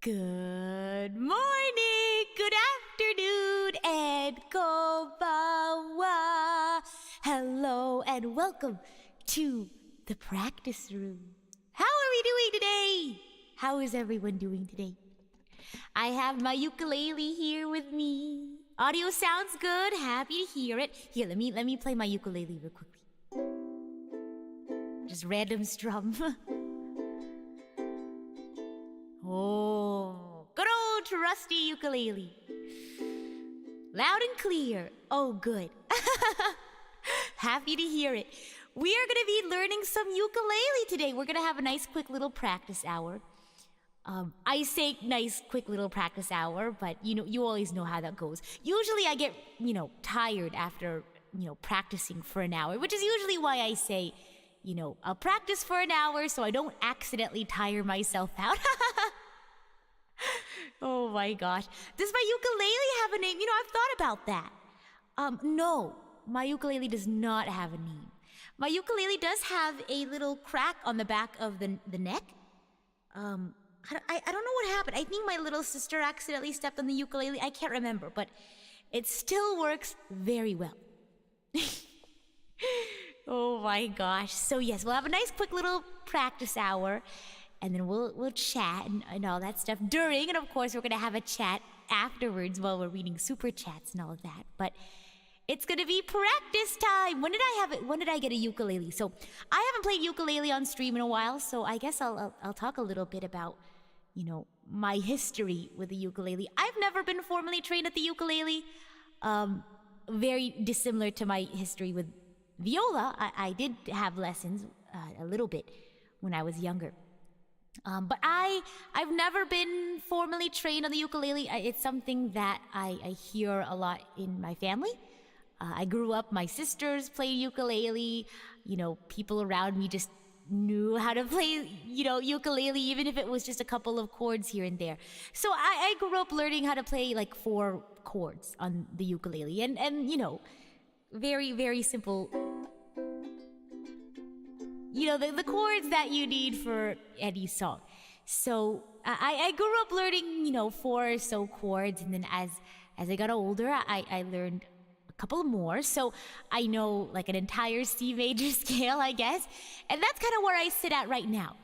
Good morning, good afternoon, and konbanwa. Hello and welcome to the practice room. How are we doing today? How is everyone doing today? I have my ukulele here with me. Audio sounds good. Happy to hear it. Here, let me play my ukulele real quickly. Just random strum. Oh, good old trusty ukulele. Loud and clear. Oh, good. Happy to hear it. We are going to be learning some ukulele today. We're going to have a nice, quick little practice hour. I say nice, quick little practice hour, but you always know how that goes. Usually I get, tired after, practicing for an hour, which is usually why I say, I'll practice for an hour so I don't accidentally tire myself out. Oh my gosh. Does my ukulele have a name? I've thought about that. No, my ukulele does not have a name. My ukulele does have a little crack on the back of the neck. I don't know what happened. I think my little sister accidentally stepped on the ukulele. I can't remember, but it still works very well. Oh my gosh. So yes, we'll have a nice quick little practice hour, and then we'll chat and all that stuff during, and of course we're going to have a chat afterwards while we're reading super chats and all of that. But it's going to be practice time. When did I get a ukulele? So I haven't played ukulele on stream in a while, so I guess I'll talk a little bit about, my history with the ukulele. I've never been formally trained at the ukulele. Very dissimilar to my history with viola. I did have lessons a little bit when I was younger. But I've never been formally trained on the ukulele. It's something that I hear a lot in my family. I grew up, my sisters played ukulele. People around me just knew how to play, ukulele, even if it was just a couple of chords here and there. So I grew up learning how to play like 4 chords on the ukulele. And very, very simple. The chords that you need for any song. So I grew up learning, 4 or so chords, and then as I got older, I learned a couple more. So I know like an entire C major scale, I guess, and that's kind of where I sit at right now.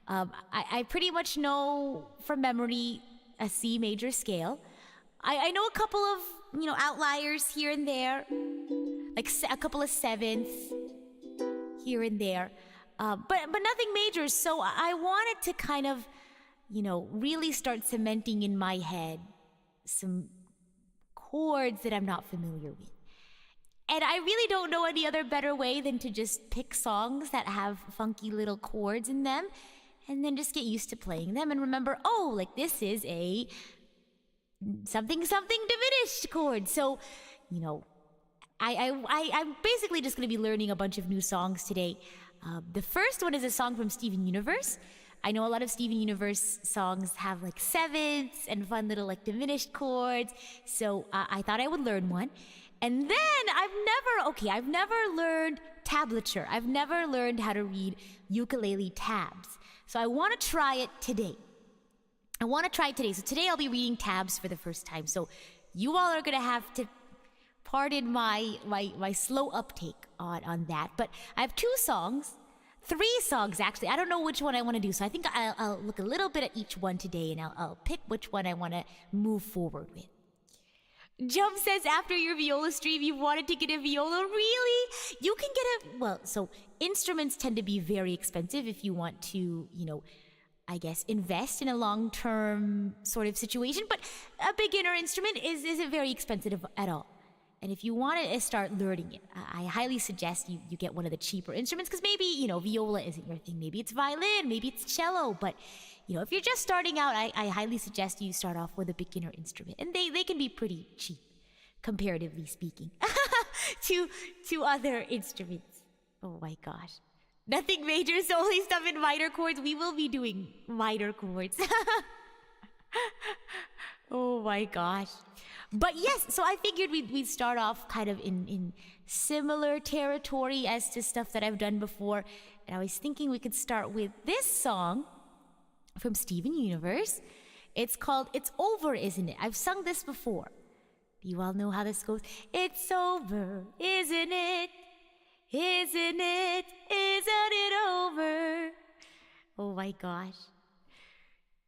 I pretty much know from memory a C major scale. I know a couple of outliers here and there, like a couple of sevenths here and there. But nothing major, so I wanted to kind of, really start cementing in my head some chords that I'm not familiar with. And I really don't know any other better way than to just pick songs that have funky little chords in them, and then just get used to playing them and remember, this is a something diminished chord. So, I'm basically just going to be learning a bunch of new songs today. The first one is a song from Steven Universe. I know a lot of Steven Universe songs have like sevenths and fun little like diminished chords. So I thought I would learn one. And then I've never learned tablature. I've never learned how to read ukulele tabs. So I want to try it today. So today I'll be reading tabs for the first time. So you all are going to have to pardon my slow uptake on that. But I have 3 songs actually. I don't know which one I want to do, so I think I'll look a little bit at each one today, and I'll pick which one I want to move forward with. Jump says after your viola stream you wanted to get a viola. Really? You can get so instruments tend to be very expensive if you want to, I guess, invest in a long-term sort of situation, but a beginner instrument isn't very expensive at all. And if you want to start learning it, I highly suggest you get one of the cheaper instruments, because maybe, viola isn't your thing. Maybe it's violin, maybe it's cello. But, if you're just starting out, I highly suggest you start off with a beginner instrument. And they can be pretty cheap, comparatively speaking. to to other instruments. Oh my gosh. Nothing major, so only stuff in minor chords. We will be doing minor chords. Oh my gosh. But yes, so I figured we'd start off kind of in similar territory as to stuff that I've done before. And I was thinking we could start with this song from Steven Universe. It's called It's Over, Isn't It? I've sung this before. Do you all know how this goes? It's over, isn't it? Isn't it? Isn't it over? Oh my gosh.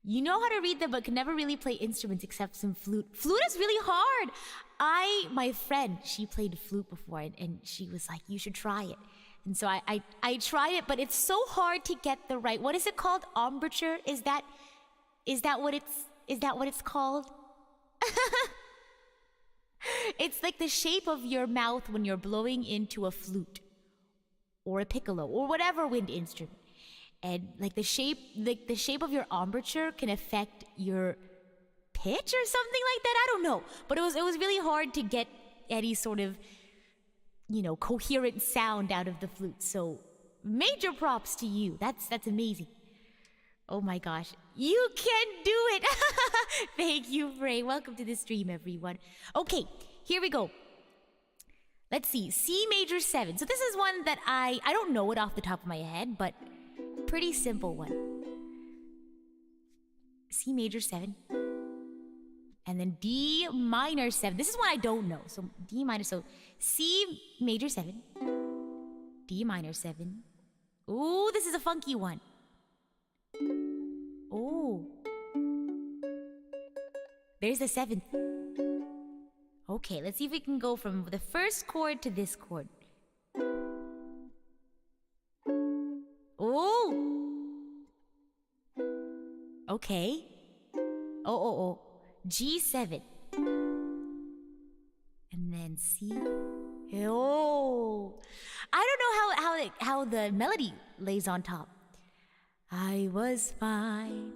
You know how to read them, but can never really play instruments except some flute. Flute is really hard. My friend, she played flute before, and she was like, you should try it. And so I tried it, but it's so hard to get the right. What is it called? Embouchure? Is that what it's called? It's like the shape of your mouth when you're blowing into a flute or a piccolo or whatever wind instrument. And like the shape of your embouchure can affect your pitch or something like that. I don't know, but it was really hard to get any sort of, coherent sound out of the flute. So major props to you. That's amazing. Oh my gosh, you can do it. Thank you, Frey. Welcome to the stream, everyone. Okay, here we go. Let's see, C major 7. So this is one that I don't know it off the top of my head, but pretty simple one. C major 7. And then D minor 7. This is one I don't know. So D minor, so C major 7. D minor 7. Ooh, this is a funky one. Oh. There's the 7th. Okay, let's see if we can go from the first chord to this chord. Oh! Okay. Oh. G7. And then C. Oh! I don't know how the melody lays on top. I was fine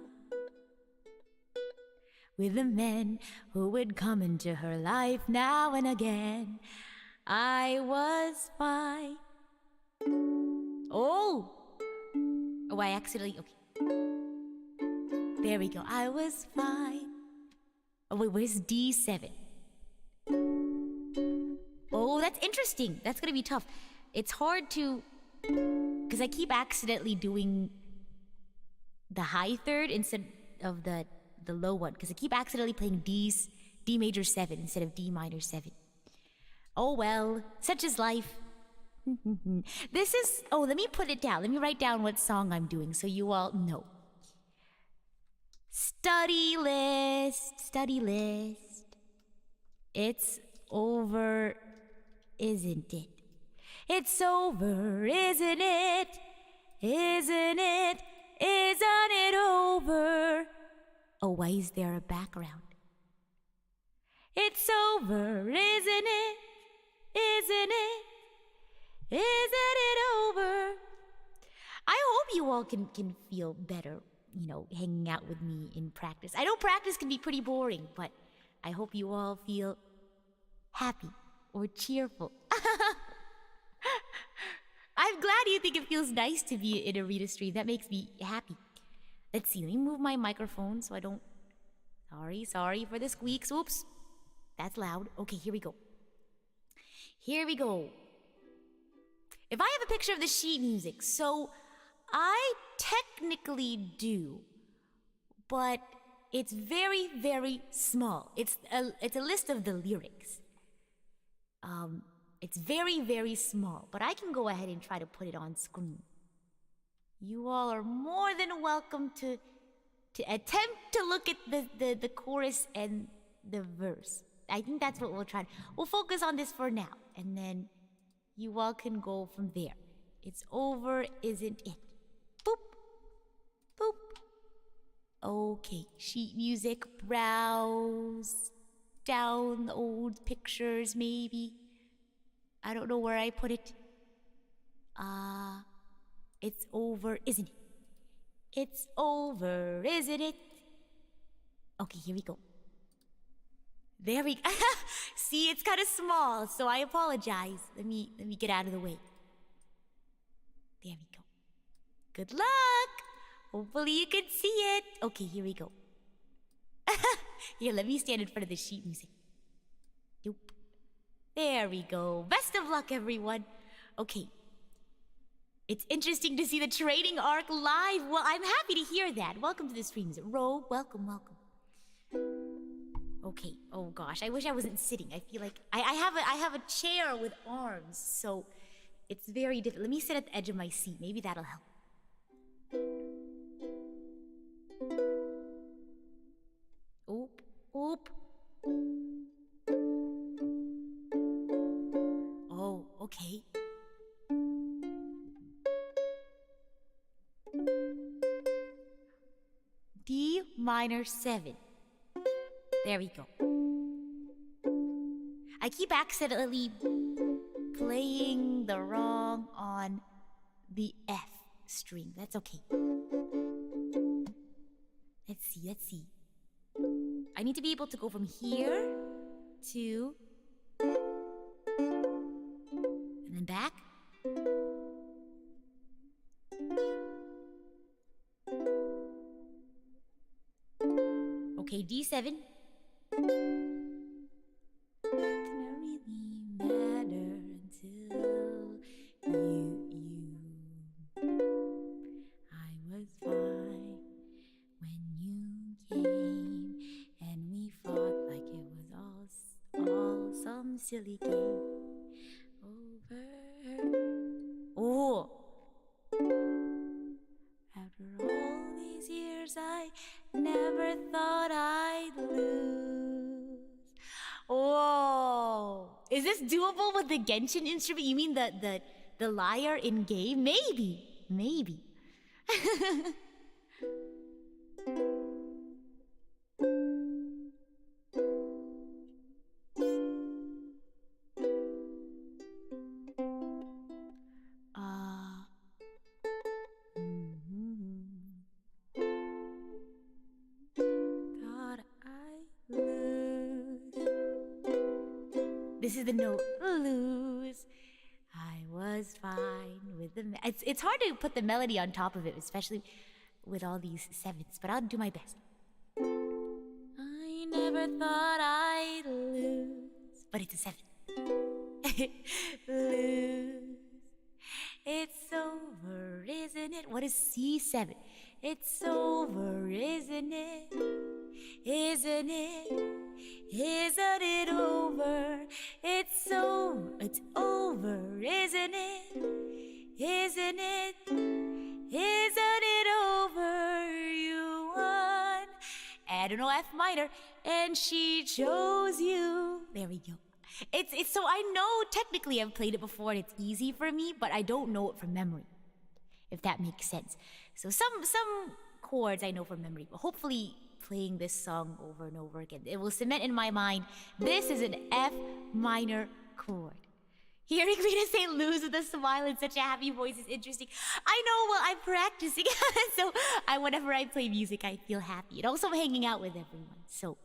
with the men who would come into her life now and again. I was fine. Oh! Oh, I accidentally... Okay. There we go. I was fine. Oh, wait, where's D7? Oh, that's interesting. That's gonna be tough. It's hard to... Because I keep accidentally doing the high third instead of the low one. Because I keep accidentally playing D major 7 instead of D minor 7. Oh well, such is life. This is... Oh, let me put it down. Let me write down what song I'm doing so you all know. Study list. It's over, isn't it? It's over, isn't it? Isn't it? Isn't it over? Oh, why is there a background? It's over, isn't it? Isn't it? Isn't it over? I hope you all can feel better, hanging out with me in practice. I know practice can be pretty boring, but I hope you all feel happy or cheerful. I'm glad you think it feels nice to be in a Rita stream. That makes me happy. Let's see, let me move my microphone so I don't... Sorry for the squeaks. Oops. That's loud. Okay, here we go. If I have a picture of the sheet music, so I technically do, but it's very, very small. It's a list of the lyrics. It's very, very small, but I can go ahead and try to put it on screen. You all are more than welcome to attempt to look at the chorus and the verse. I think that's what we'll try. We'll focus on this for now, and then you all can go from there. It's over, isn't it? Boop. Boop. Okay, sheet music, browse down the old pictures, maybe. I don't know where I put it. It's over, isn't it? It's over, isn't it? Okay, here we go. There we go. See, it's kind of small, so I apologize. Let me get out of the way. There we go. Good luck. Hopefully you can see it. Okay, here we go. Here, let me stand in front of the sheet music. Nope. There we go. Best of luck, everyone. Okay. It's interesting to see the training arc live. Well, I'm happy to hear that. Welcome to the stream. Is it Ro? Welcome. Okay. Oh gosh, I wish I wasn't sitting. I feel like I have a chair with arms, so it's very difficult. Let me sit at the edge of my seat. Maybe that'll help. Oop. Oh, okay. D minor 7. There we go. I keep accidentally playing the wrong on the F string. That's okay. Let's see. I need to be able to go from here to... and then back. Okay, D7. Didn't really matter until you. I was fine when you came, and we fought like it was all some silly game over. Oh. After all these years, I never thought I'd lose. Whoa. Is this doable with the Genshin instrument? You mean the lyre in game? Maybe. This is the note. Lose. I was fine with the... It's hard to put the melody on top of it, especially with all these sevens, but I'll do my best. I never thought I'd lose. But it's a 7. Lose. It's over, isn't it? What is C7? It's over, isn't it? Isn't it? Isn't it over? It's over, isn't it? Isn't it? Isn't it over? You won. I don't know, F minor, and she chose you. There we go. It's so I know technically I've played it before and it's easy for me, but I don't know it from memory, if that makes sense. So some chords I know from memory, but hopefully playing this song over and over again, it will cement in my mind, this is an F minor chord. Hearing Rita say lose with a smile and such a happy voice is interesting. I know, well, I'm practicing, so whenever I play music, I feel happy. And also hanging out with everyone, so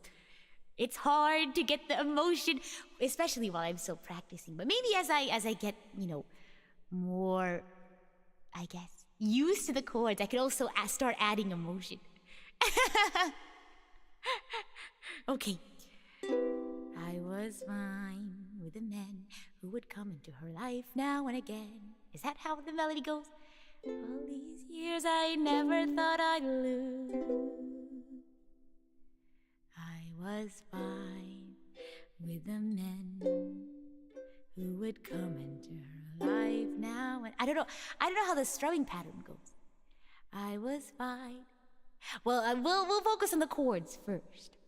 it's hard to get the emotion, especially while I'm still practicing. But maybe as I get, more, I guess, used to the chords, I could also start adding emotion. Okay. I was fine with the men who would come into her life now and again. Is that how the melody goes? All these years I never thought I'd lose. I was fine with the men who would come into her life now and... I don't know how the strumming pattern goes. I was fine. Well, we'll focus on the chords first.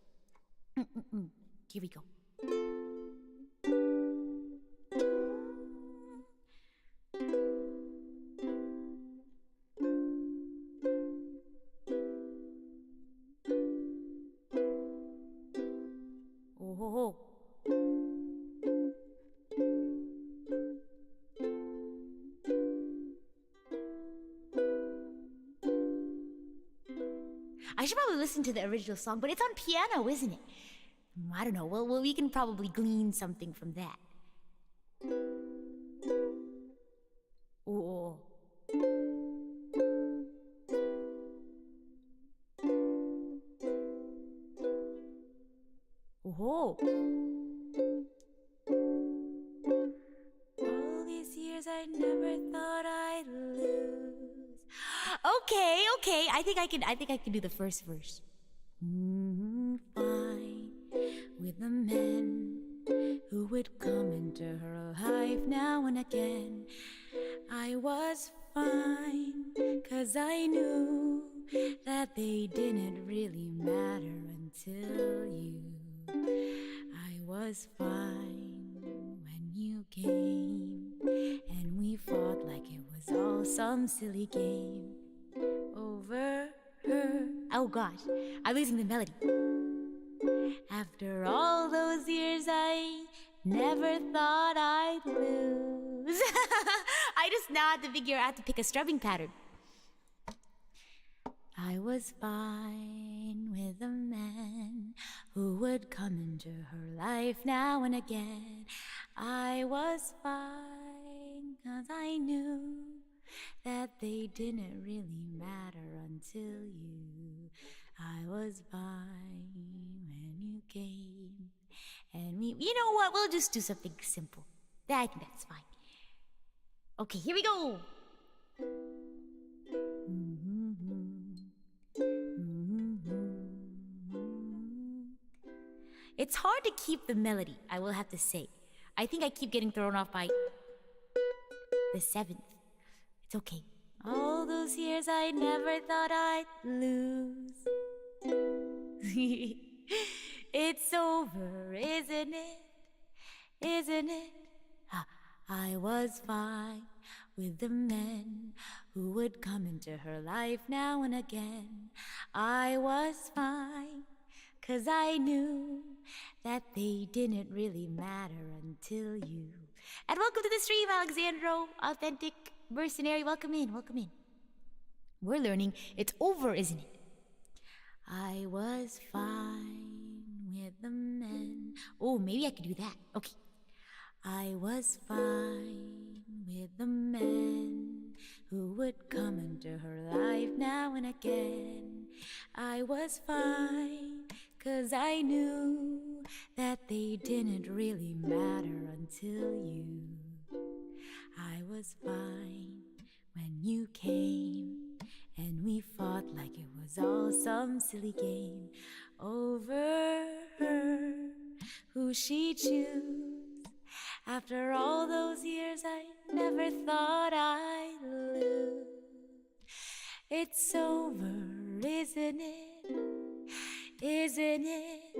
Here we go. Oh. I should probably listen to the original song, but it's on piano, isn't it? I don't know. Well, we can probably glean something from that. Oh. Oh. All these years I never thought I'd lose. Okay. I think I can do the first verse. Fine with the men who would come into her life now and again. I was fine, 'cause I knew that they didn't really matter until you. I was fine when you came, and we fought like it was all some silly game over her. Oh gosh, I'm losing the melody. After all those years, I never thought I'd lose. I just now have to figure out to pick a strumming pattern. I was fine with a man who would come into her life now and again. I was fine 'cause I knew that they didn't really matter until you. I was fine when you came, and you know what? We'll just do something simple. I think that's fine. Okay, here we go. It's hard to keep the melody, I will have to say. I think I keep getting thrown off by the seventh. It's okay. All those years I never thought I'd lose. It's over, isn't it? Isn't it? I was fine with the men who would come into her life now and again. I was fine, 'cause I knew that they didn't really matter until you. And welcome to the stream, Alexandro, authentic mercenary. Welcome in, welcome in. We're learning it's over, isn't it? I was fine with the men. Oh, maybe I could do that. Okay. I was fine with the men who would come into her life now and again. I was fine, 'cause I knew that they didn't really matter until you. I was fine when you came, and we fought like it was all some silly game over her, who she'd choose. After all those years, I never thought I'd lose. It's over, isn't it? Isn't it?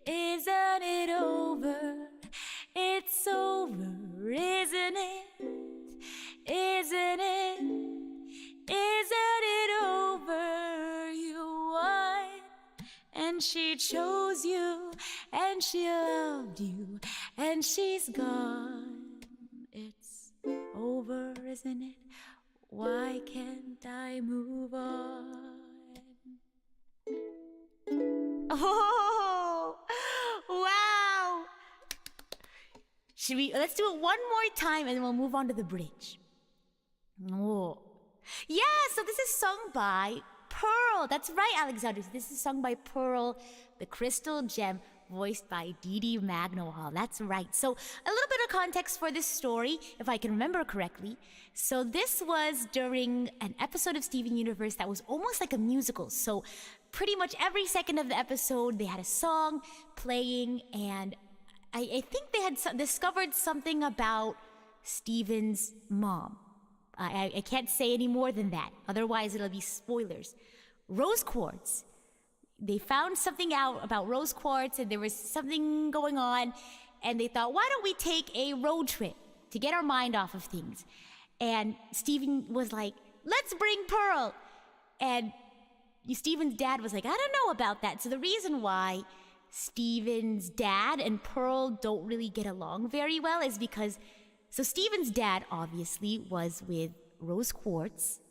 Isn't it over? It's over, isn't it? Isn't it? Isn't it over? You won, and she chose you, and she loved you, and she's gone. It's over, isn't it? Why can't I move on? Oh, wow. Let's do it one more time and then we'll move on to the bridge. Oh. Yeah, so this is sung by Pearl. That's right, Alexander. This is sung by Pearl, the crystal gem, voiced by Dee Magnowall. That's right. So a little bit of context for this story, if I can remember correctly. So this was during an episode of Steven Universe that was almost like a musical. So pretty much every second of the episode, they had a song playing, and I think they had discovered something about Steven's mom. I can't say any more than that. Otherwise, it'll be spoilers. Rose quartz. They found something out about rose quartz, and there was something going on, and they thought, why don't we take a road trip to get our mind off of things? And Steven was like, let's bring Pearl. And Steven's dad was like, I don't know about that. So the reason why Steven's dad and Pearl don't really get along very well is because, so Steven's dad obviously was with Rose Quartz,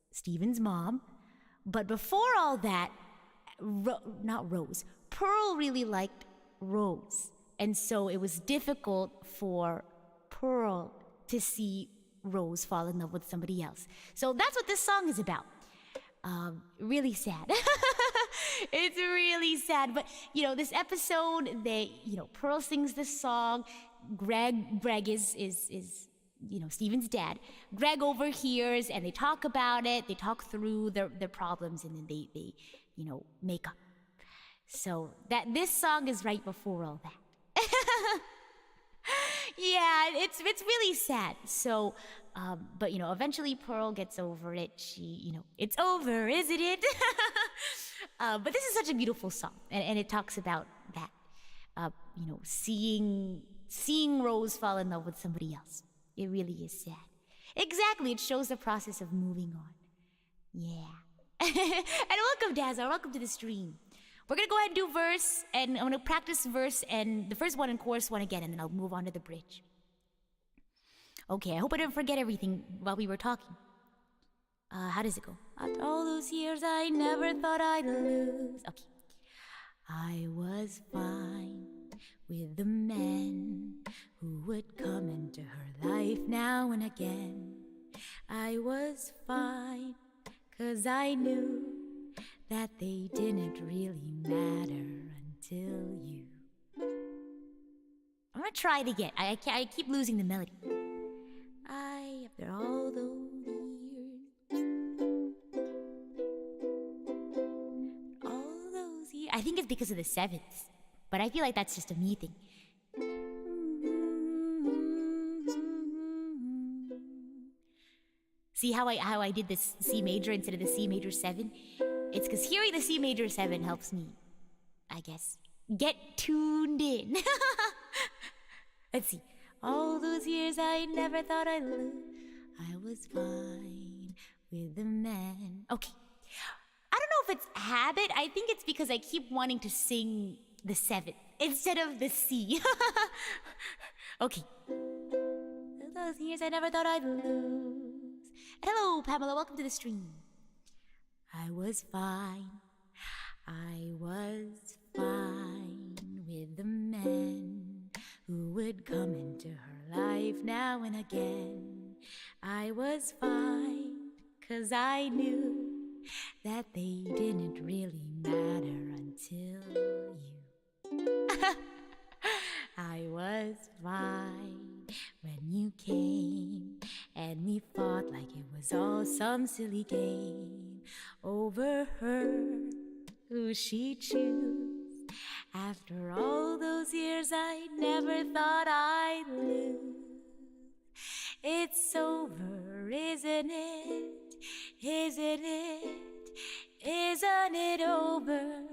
Steven's mom. But before all that, not Rose, Pearl really liked Rose. And so it was difficult for Pearl to see Rose fall in love with somebody else. So that's what this song is about. Really sad. It's really sad. But, this episode, Pearl sings this song. Greg is Steven's dad. Greg overhears and they talk about it. They talk through their problems and then they make up. So this song is right before all that. Yeah, it's really sad. So, but eventually Pearl gets over it. It's over, isn't it? But this is such a beautiful song, and it talks about that. Seeing Rose fall in love with somebody else. It really is sad. Exactly, it shows the process of moving on. Yeah. And welcome, Dazza. Welcome to the stream. We're gonna go ahead and do verse, and I'm gonna practice verse and the first one and chorus one again, and then I'll move on to the bridge. Okay, I hope I didn't forget everything while we were talking. How does it go? After all those years, I never thought I'd lose. Okay. I was fine with the men who would come into her life now and again. I was fine, 'cause I knew that they didn't really matter until you. I'm gonna try it again. I keep losing the melody. After all those years, I think it's because of the sevenths, but I feel like that's just a me thing. See how I did this C major instead of the C major 7? It's because hearing the C major 7 helps me, I guess, get tuned in. Let's see. All those years I never thought I'd lose. I was fine with the man. Okay. I don't know if it's habit. I think it's because I keep wanting to sing the 7th instead of the C. Okay. All those years I never thought I'd lose. Hello, Pamela. Welcome to the stream. I was fine. I was fine with the men who would come into her life now and again. I was fine, 'cause I knew that they didn't really matter until you. I was fine when you came, and we fought like it was all some silly game over her, who she'd choose. After all those years, I never thought I'd lose. It's over, isn't it? Isn't it? Isn't it over?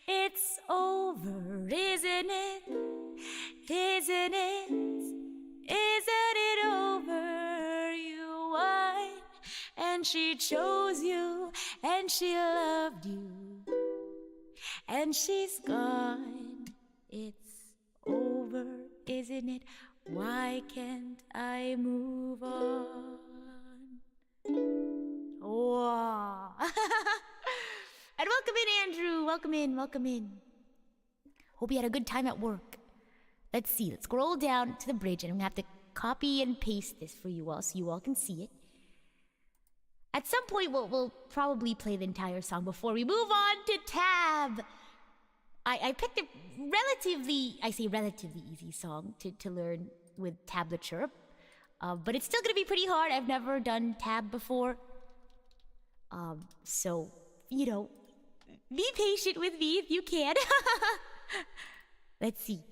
It's over, isn't it? Isn't it? Isn't it over? You won, and she chose you, and she loved you, and she's gone. It's over, isn't it? Why can't I move on? Wow. And welcome in, Andrew. Welcome in, welcome in. Hope you had a good time at work. Let's see, let's scroll down to the bridge, and I'm gonna have to copy and paste this for you all so you all can see it. At some point, we'll probably play the entire song before we move on to tab. I picked a relatively easy song to learn with tablature, but it's still gonna be pretty hard. I've never done tab before, so be patient with me if you can. Let's see.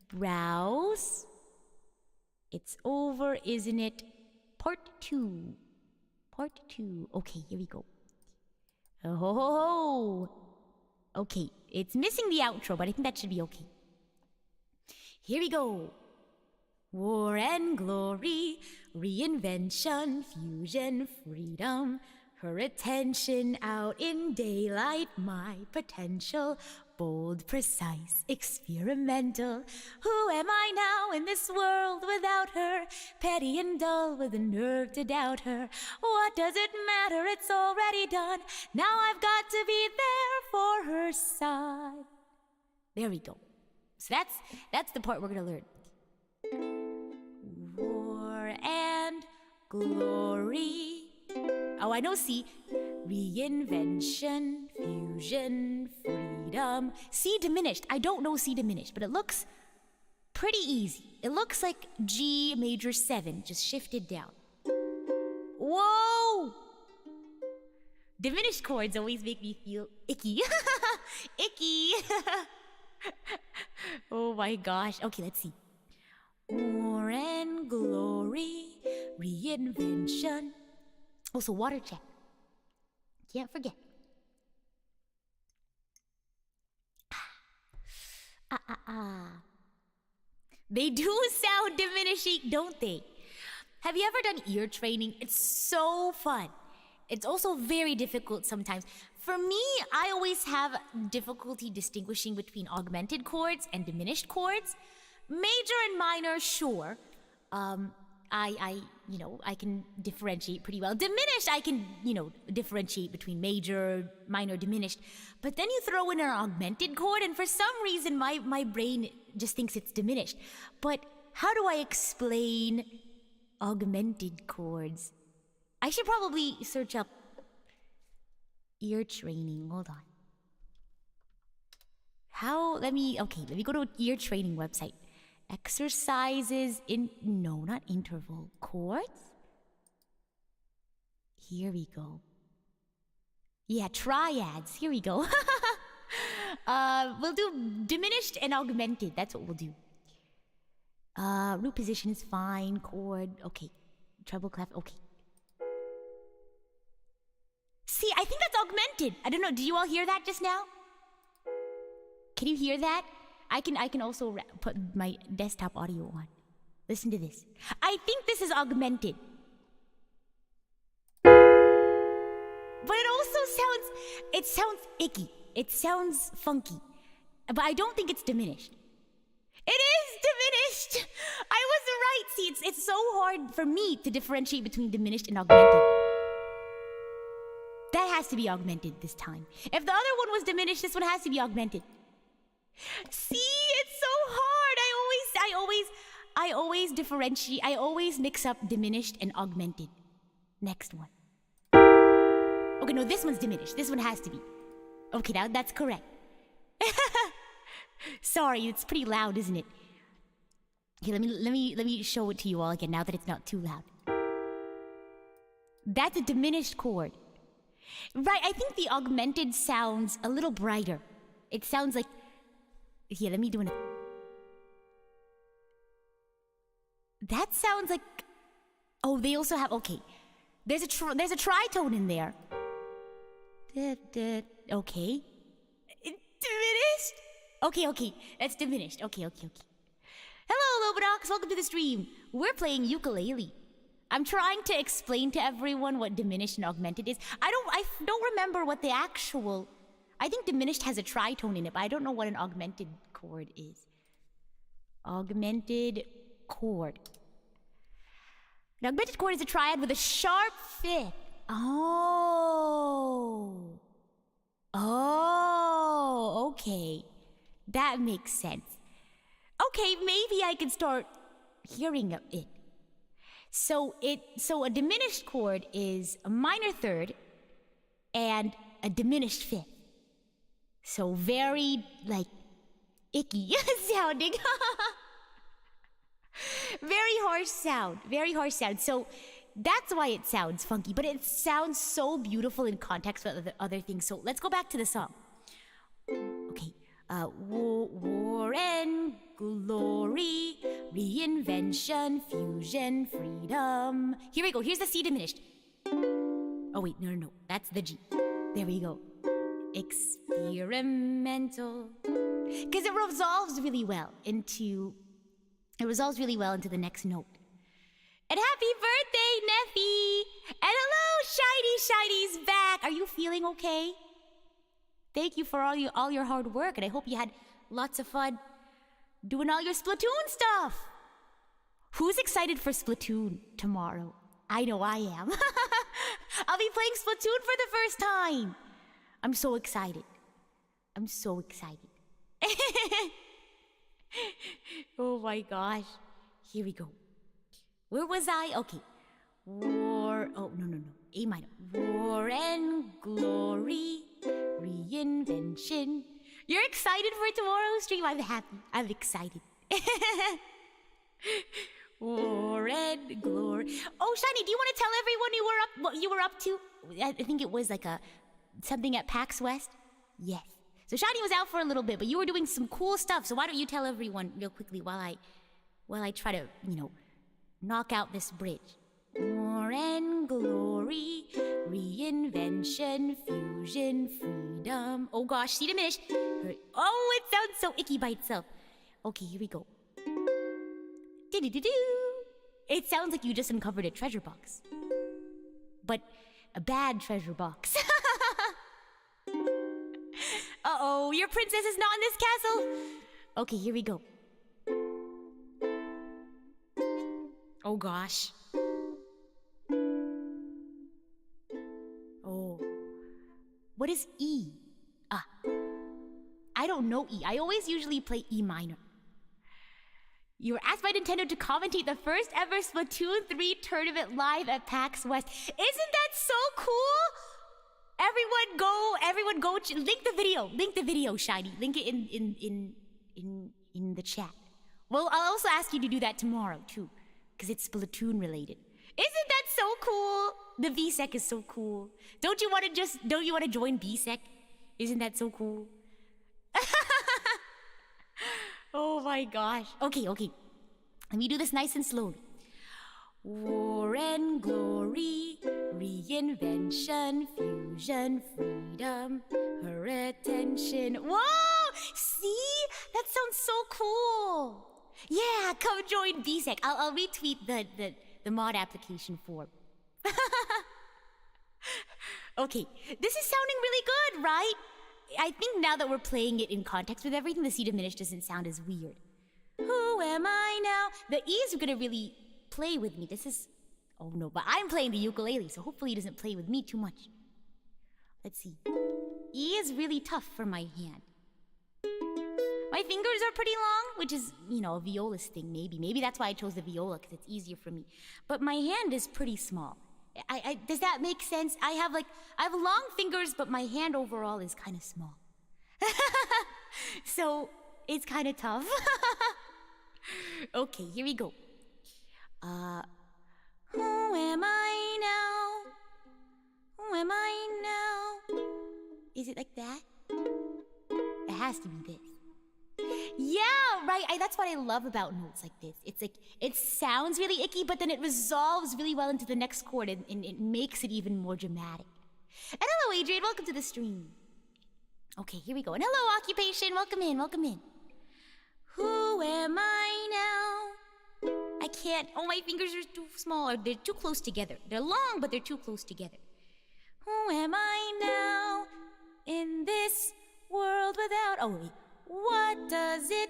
Browse. It's over, isn't it? Part 2. Part 2. Okay, here we go. Oh. Okay, it's missing the outro, but I think that should be okay. Here we go. War and glory, reinvention, fusion, freedom. Her attention out in daylight, my potential. Bold, precise, experimental. Who am I now in this world without her? Petty and dull with the nerve to doubt her. What does it matter? It's already done. Now I've got to be there for her side. There we go. So that's the part we're gonna learn. War and glory. Oh, I know C. Reinvention, fusion, freedom. C diminished. I don't know C diminished, but it looks pretty easy. It looks like G major 7, just shifted down. Whoa! Diminished chords always make me feel icky. Icky! Oh my gosh. Okay, let's see. War and glory, reinvention. Also, water check. Can't forget. They do sound diminishing, don't they? Have you ever done ear training? It's so fun. It's also very difficult sometimes. For me, I always have difficulty distinguishing between augmented chords and diminished chords. Major and minor, sure. I can differentiate pretty well. Diminished, I can, differentiate between major, minor, diminished. But then you throw in an augmented chord, and for some reason, my brain just thinks it's diminished. But how do I explain augmented chords? I should probably search up ear training. Hold on. Let me go to an ear training website. Exercises not interval chords. Here we go. Yeah, triads. Here we go. We'll do diminished and augmented. That's what we'll do. Root position is fine. Chord, okay. Treble clef, okay. See, I think that's augmented. I don't know. Did you all hear that just now? Can you hear that? I can also put my desktop audio on. Listen to this. I think this is augmented. But it sounds icky. It sounds funky. But I don't think it's diminished. It is diminished! I was right. See, it's so hard for me to differentiate between diminished and augmented. That has to be augmented this time. If the other one was diminished, this one has to be augmented. See, it's so hard. I always differentiate. I always mix up diminished and augmented. Next one. Okay, no, this one's diminished. This one has to be. Okay, now that's correct. Sorry, it's pretty loud, isn't it? Okay, let me show it to you all again now that it's not too loud. That's a diminished chord. Right, I think the augmented sounds a little brighter. It sounds like... Here, let me do it. That sounds like... Oh, they also have... Okay. There's a tritone in there. Okay. Diminished? Okay. That's diminished. Okay. Hello, Lobodocs. Welcome to the stream. We're playing ukulele. I'm trying to explain to everyone what diminished and augmented is. I don't remember what the actual... I think diminished has a tritone in it, but I don't know what an augmented chord is. Augmented chord. An augmented chord is a triad with a sharp fifth. Oh, okay. That makes sense. Okay, maybe I can start hearing it. So a diminished chord is a minor third and a diminished fifth. So very, icky sounding. Very harsh sound. So that's why it sounds funky, but it sounds so beautiful in context with other things. So let's go back to the song. Okay. War and glory, reinvention, fusion, freedom. Here we go. Here's the C diminished. Oh, wait. No. That's the G. There we go. Experimental. Because it resolves really well into the next note. And happy birthday, Neffy! And hello, Shiny's back! Are you feeling okay? Thank you for all your hard work, and I hope you had lots of fun doing all your Splatoon stuff. Who's excited for Splatoon tomorrow? I know I am. I'll be playing Splatoon for the first time. I'm so excited. Oh my gosh. Here we go. Where was I? Okay. War. Oh, no, no, no. A minor. War and glory. Reinvention. You're excited for tomorrow's stream? I'm happy. I'm excited. War and glory. Oh, Shiny, do you want to tell everyone what you were up to? I think it was like something at PAX West. Yes. So Shiny was out for a little bit, but you were doing some cool stuff. So why don't you tell everyone real quickly while I try to, knock out this bridge. War and glory, reinvention, fusion, freedom. Oh gosh, see diminished. Oh, it sounds so icky by itself. Okay, here we go. Do-do-do-do. It sounds like you just uncovered a treasure box. But a bad treasure box. Uh-oh, your princess is not in this castle. Okay, here we go. Oh gosh. Oh. What is E? I don't know E. I always usually play E minor. You were asked by Nintendo to commentate the first ever Splatoon 3 tournament live at PAX West. Isn't that so cool? Everyone go, link the video, Shiny. Link it in the chat. Well, I'll also ask you to do that tomorrow, too, because it's Splatoon related. Isn't that so cool? The VSEC is so cool. Don't you want to join VSEC? Isn't that so cool? Oh my gosh. Okay. Let me do this nice and slowly. War and glory, reinvention, fusion, freedom, her attention. Whoa! See? That sounds so cool. Yeah, come join VSEC. I'll retweet the mod application form. Okay, this is sounding really good, right? I think now that we're playing it in context with everything, the C diminished doesn't sound as weird. Who am I now? The E's are gonna really play with me. Oh no, but I'm playing the ukulele, so hopefully he doesn't play with me too much. Let's see. E is really tough for my hand. My fingers are pretty long, which is, a violist thing, maybe. Maybe that's why I chose the viola, because it's easier for me. But my hand is pretty small. Does that make sense? I have long fingers, but my hand overall is kind of small. So, it's kind of tough. Okay, here we go. Who am I now? Who am I now? Is it like that? It has to be this. Yeah, right. That's what I love about notes like this. It's like, it sounds really icky, but then it resolves really well into the next chord, and it makes it even more dramatic. And hello, Adrian. Welcome to the stream. Okay, here we go. And hello, Occupation. Welcome in. Who am I now? I can't. Oh, my fingers are too small. They're too close together. They're long, but they're too close together. Who am I now in this world without... Oh, wait. What does it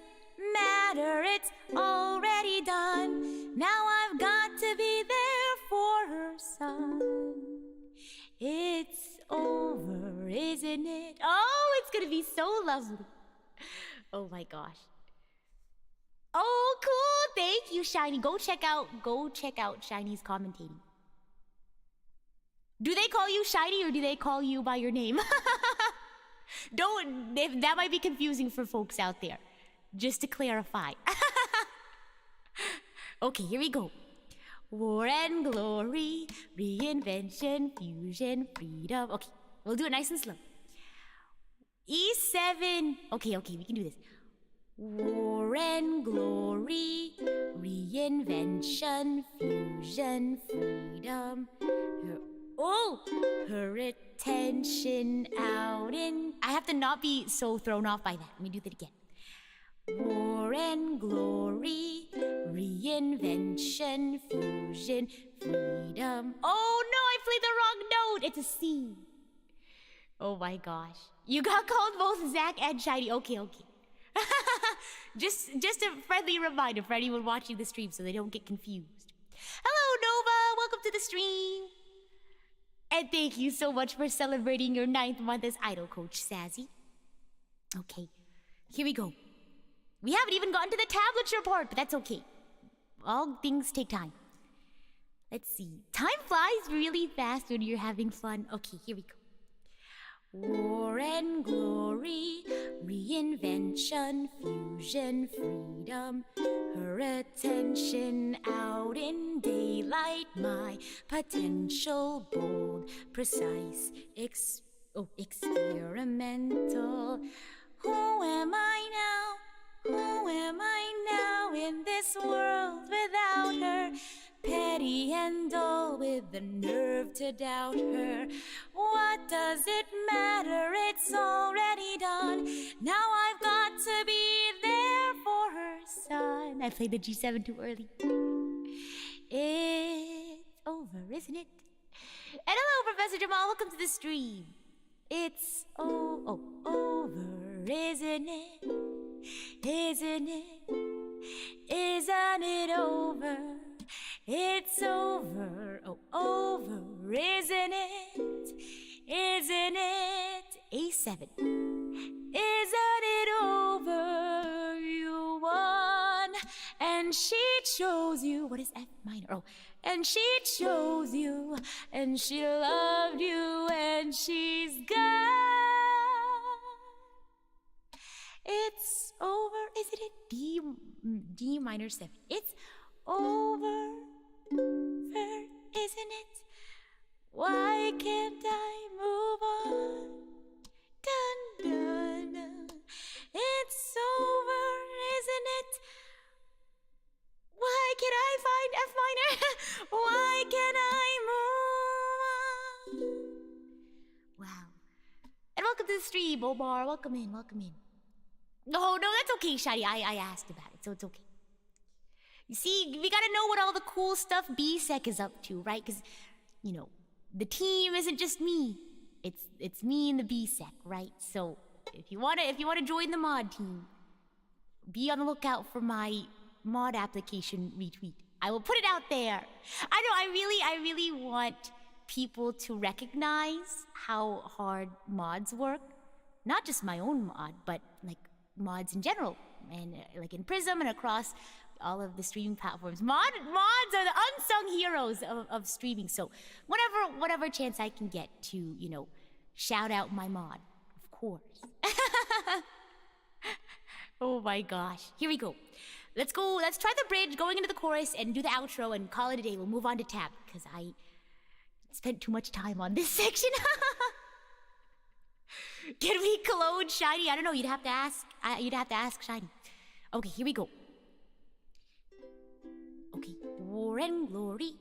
matter? It's already done. Now I've got to be there for her son. It's over, isn't it? Oh, it's gonna be so lovely. Oh my gosh. Oh, cool. Thank you, Shiny. Go check out Shiny's commentating. Do they call you Shiny or do they call you by your name? That might be confusing for folks out there. Just to clarify. Okay, here we go. War and glory, reinvention, fusion, freedom. Okay, we'll do it nice and slow. E7. Okay, we can do this. War and glory, reinvention, fusion, freedom. Her attention out in... I have to not be so thrown off by that. Let me do that again. War and glory, reinvention, fusion, freedom. Oh no, I played the wrong note. It's a C. Oh my gosh. You got called both Zach and Shiny. Okay. Just a friendly reminder for anyone watching the stream so they don't get confused. Hello, Nova. Welcome to the stream. And thank you so much for celebrating your 9th month as Idol Coach, Sassy. Okay, here we go. We haven't even gotten to the tablature part, but that's okay. All things take time. Let's see. Time flies really fast when you're having fun. Okay, here we go. War and glory, reinvention, fusion, freedom, her attention out in daylight, my potential, bold, precise, experimental. Who am I now? Who am I now in this world without her? Petty and dull with the nerve to doubt her. What does it matter? It's already done. Now I've got to be there for her son. I played the G7 too early. It's over, isn't it? And hello, Professor Jamal. Welcome to the stream. It's over, isn't it? Isn't it? Isn't it over? It's over, over, isn't it? Isn't it? A7. Isn't it over? You won, and she chose you. What is F minor? Oh, and she chose you, and she loved you, and she's gone. It's over, isn't it? D minor 7. It's over, isn't it? Why can't I move on? Dun, dun, dun. It's over, isn't it? Why can't I find F minor? Why can't I move on? Wow. And welcome to the stream, Omar. Welcome in, welcome in. No, that's okay, Shadi. I asked about it, so it's okay. You see, we gotta know what all the cool stuff BSEC is up to, right? Because, you know, the team isn't just me. It's me and the BSEC, right? So if you wanna join the mod team, be on the lookout for my mod application retweet. I will put it out there. I know, I really want people to recognize how hard mods work. Not just my own mod, but like mods in general, and like in Prism and across all of the streaming platforms. Mods are the unsung heroes of streaming. So whatever chance I can get to, you know, shout out my mod, of course. Oh my gosh. Here we go. Let's try the bridge, going into the chorus, and do the outro and call it a day. We'll move on to tab, because I spent too much time on this section. Can we clone Shiny? I don't know. You'd have to ask Shiny. Okay, here we go. Okay, war and glory,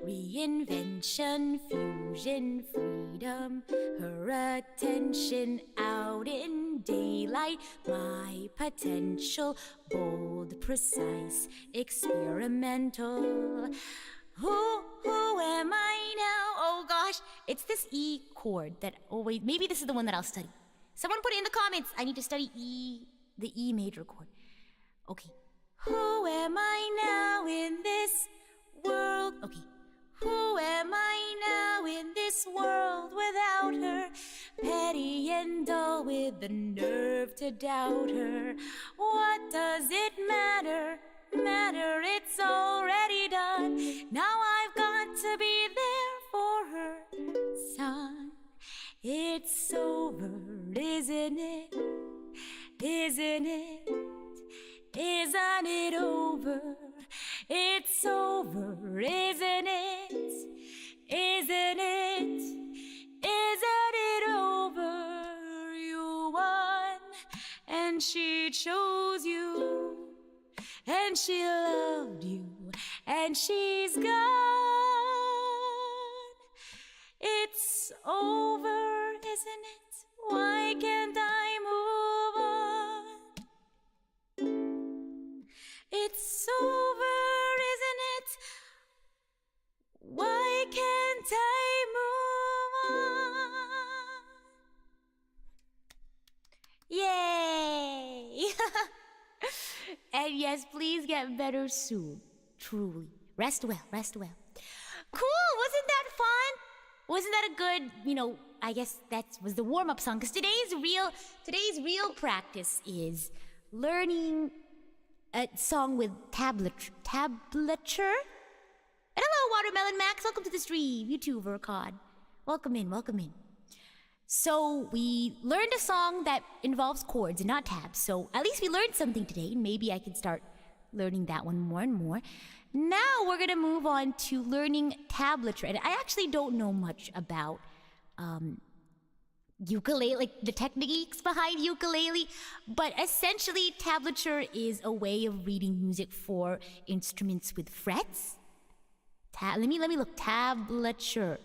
reinvention, fusion, freedom, her attention out in daylight, my potential, bold, precise, experimental. Who am I now? Oh gosh, it's this E chord that always, maybe this is the one that I'll study. Someone put it in the comments. I need to study the E major chord. Okay. Who am I now in this world? Okay. Who am I now in this world without her? Petty and dull with the nerve to doubt her. What does it matter? It's already done. Now I've got to be there for her son. It's over, isn't it? Isn't it? Isn't it over? It's over, isn't it? Isn't it? Isn't it over? You won, and she chose you, and she loved you, and she's gone. It's over, isn't it? Why can't I move on? It's over, isn't it? Why can't I move on? Yay! And yes, please get better soon. Truly. Rest well, rest well. Cool, wasn't that fun? Wasn't that a good, I guess that was the warm-up song, because today's real practice is learning a song with tablature. And hello, Watermelon Max, welcome to the stream, YouTube or COD. Welcome in, welcome in. So we learned a song that involves chords and not tabs, so at least we learned something today, and maybe I can start learning that one more and more. Now we're gonna move on to learning tablature, and I actually don't know much about ukulele, like the techniques behind ukulele, but essentially tablature is a way of reading music for instruments with frets. Let me look. Tablature.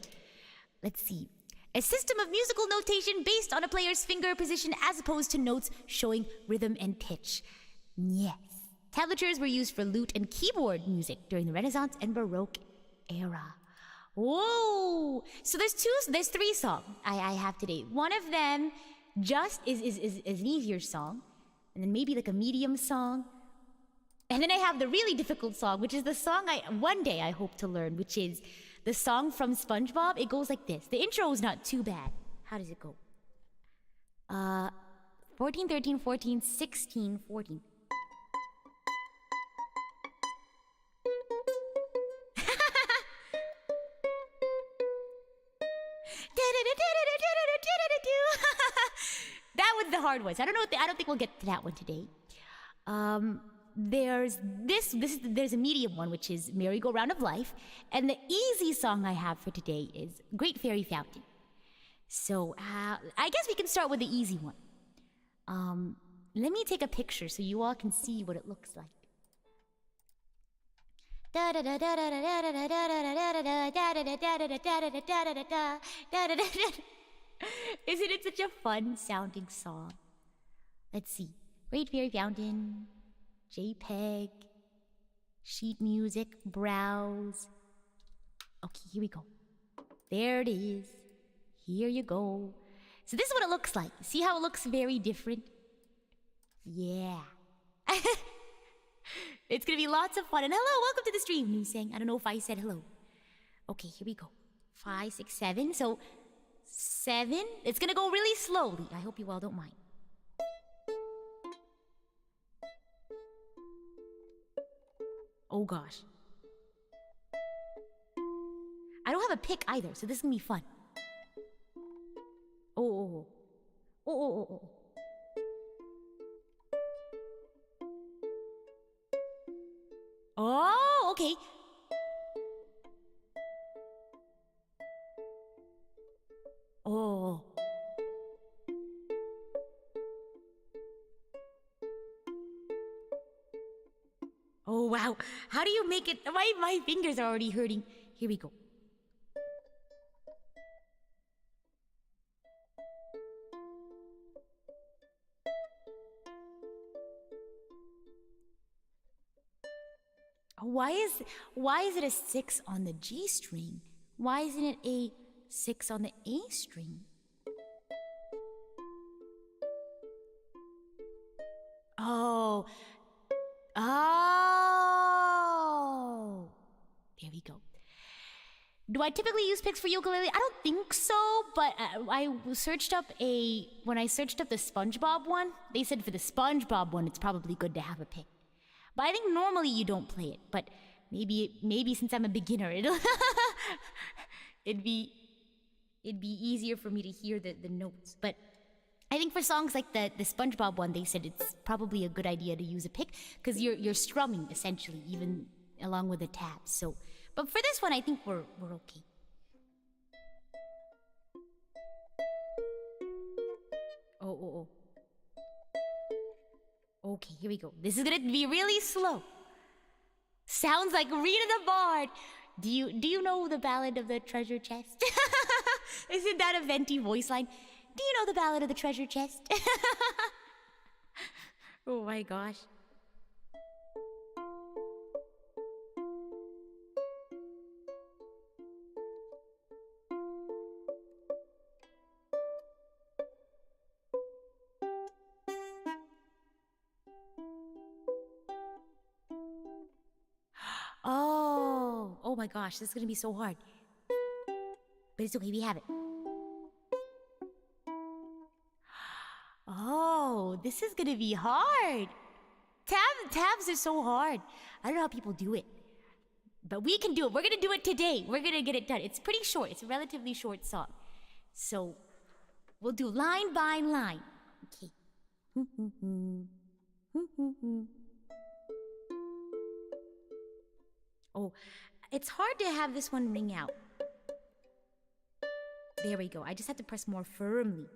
Let's see. A system of musical notation based on a player's finger position as opposed to notes showing rhythm and pitch. Yes. Tablatures were used for lute and keyboard music during the Renaissance and Baroque era. Whoa! So there's three songs I have today. One of them just is an easier song, and then maybe like a medium song. And then I have the really difficult song, which is the song one day I hope to learn, which is the song from SpongeBob. It goes like this. The intro is not too bad. How does it go? 14, 13, 14, 16, 14. That was the hard one. So I don't think we'll get to that one today. There's a medium one, which is Merry-Go-Round of Life, and the easy song I have for today is Great Fairy Fountain. So I guess we can start with the easy one. Let me take a picture so you all can see what it looks like. Isn't it such a fun sounding song? Let's see. Great Fairy Fountain, JPEG, sheet music, browse. Okay, here we go. There it is. Here you go. So this is what it looks like. See how it looks very different? Yeah. It's gonna be lots of fun. And hello, welcome to the stream, Nuseng. I don't know if I said hello. Okay, here we go. 5, 6, 7. So 7. It's gonna go really slowly. I hope you all don't mind. Oh gosh. I don't have a pick either, so this is gonna be fun. Oh. Oh, okay. Oh. Oh, wow. How do you make it? My fingers are already hurting. Here we go. Why is it a 6 on the G string? Why isn't it a 6 on the A string? Oh. There we go. Do I typically use picks for ukulele? I don't think so, but when I searched up the SpongeBob one, they said for the SpongeBob one, it's probably good to have a pick. But I think normally you don't play it, but maybe since I'm a beginner, it'd be easier for me to hear the notes. But I think for songs like the SpongeBob one, they said it's probably a good idea to use a pick because you're strumming essentially, even along with the tabs. So, but for this one, I think we're okay. Oh. Okay, here we go. This is gonna be really slow. Sounds like Rita the Bard. Do you know the Ballad of the Treasure Chest? Isn't that a venti voice line? Do you know the Ballad of the Treasure Chest? Oh my gosh. Oh my gosh, this is gonna be so hard. But it's okay, we have it. Oh, this is gonna be hard. Tabs are so hard. I don't know how people do it. But we can do it. We're gonna do it today. We're gonna get it done. It's pretty short. It's a relatively short song. So, we'll do line by line. Okay. Oh, it's hard to have this one ring out. There we go. I just have to press more firmly.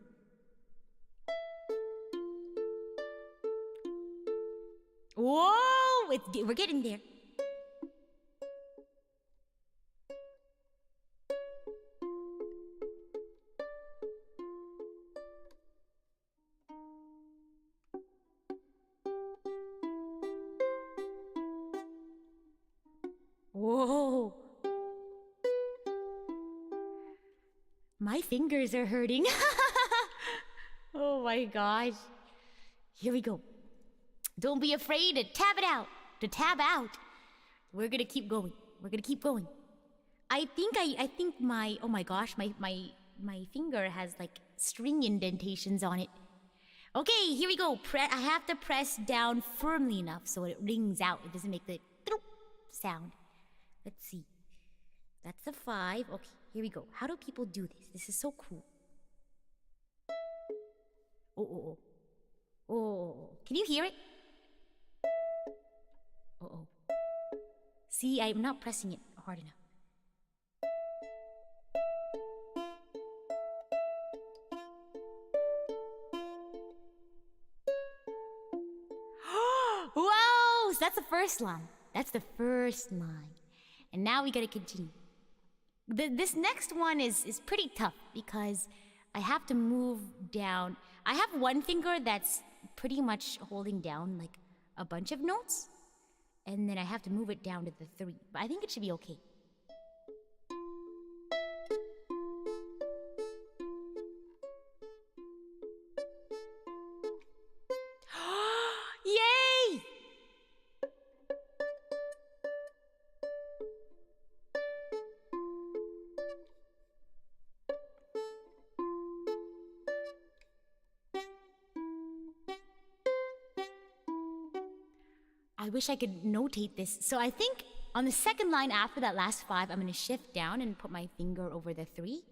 Whoa! We're getting there. Whoa! My fingers are hurting. Oh my gosh. Here we go. Don't be afraid to tab it out. To tab out. We're gonna keep going. We're gonna keep going. I think my, oh my gosh, my finger has like string indentations on it. Okay, here we go. I have to press down firmly enough so it rings out. It doesn't make the sound. Let's see. That's the 5. Okay, here we go. How do people do this? This is so cool. Oh. Can you hear it? Oh. See, I'm not pressing it hard enough. Whoa! So that's the first line. That's the first line. And now we gotta continue. This next one is pretty tough because I have to move down. I have one finger that's pretty much holding down like a bunch of notes. And then I have to move it down to the 3. But I think it should be okay. Yay! I wish I could notate this. So I think on the second line after that last 5, I'm going to shift down and put my finger over the 3.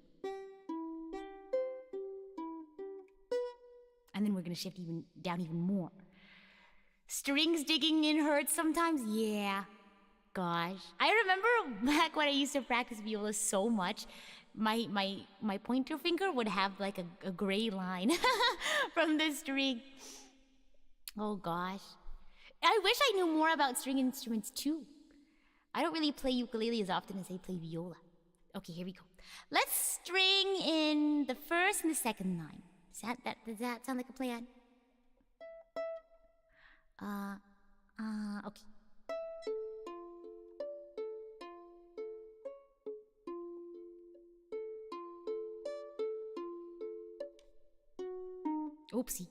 And then we're going to shift down even more. Strings digging in hurts sometimes? Yeah. Gosh. I remember back when I used to practice viola so much, my pointer finger would have like a gray line from the string. Oh gosh. I wish I knew more about string instruments too. I don't really play ukulele as often as I play viola. Okay, here we go. Let's string in the first and the second line. Does that sound like a plan? Okay. Oopsie.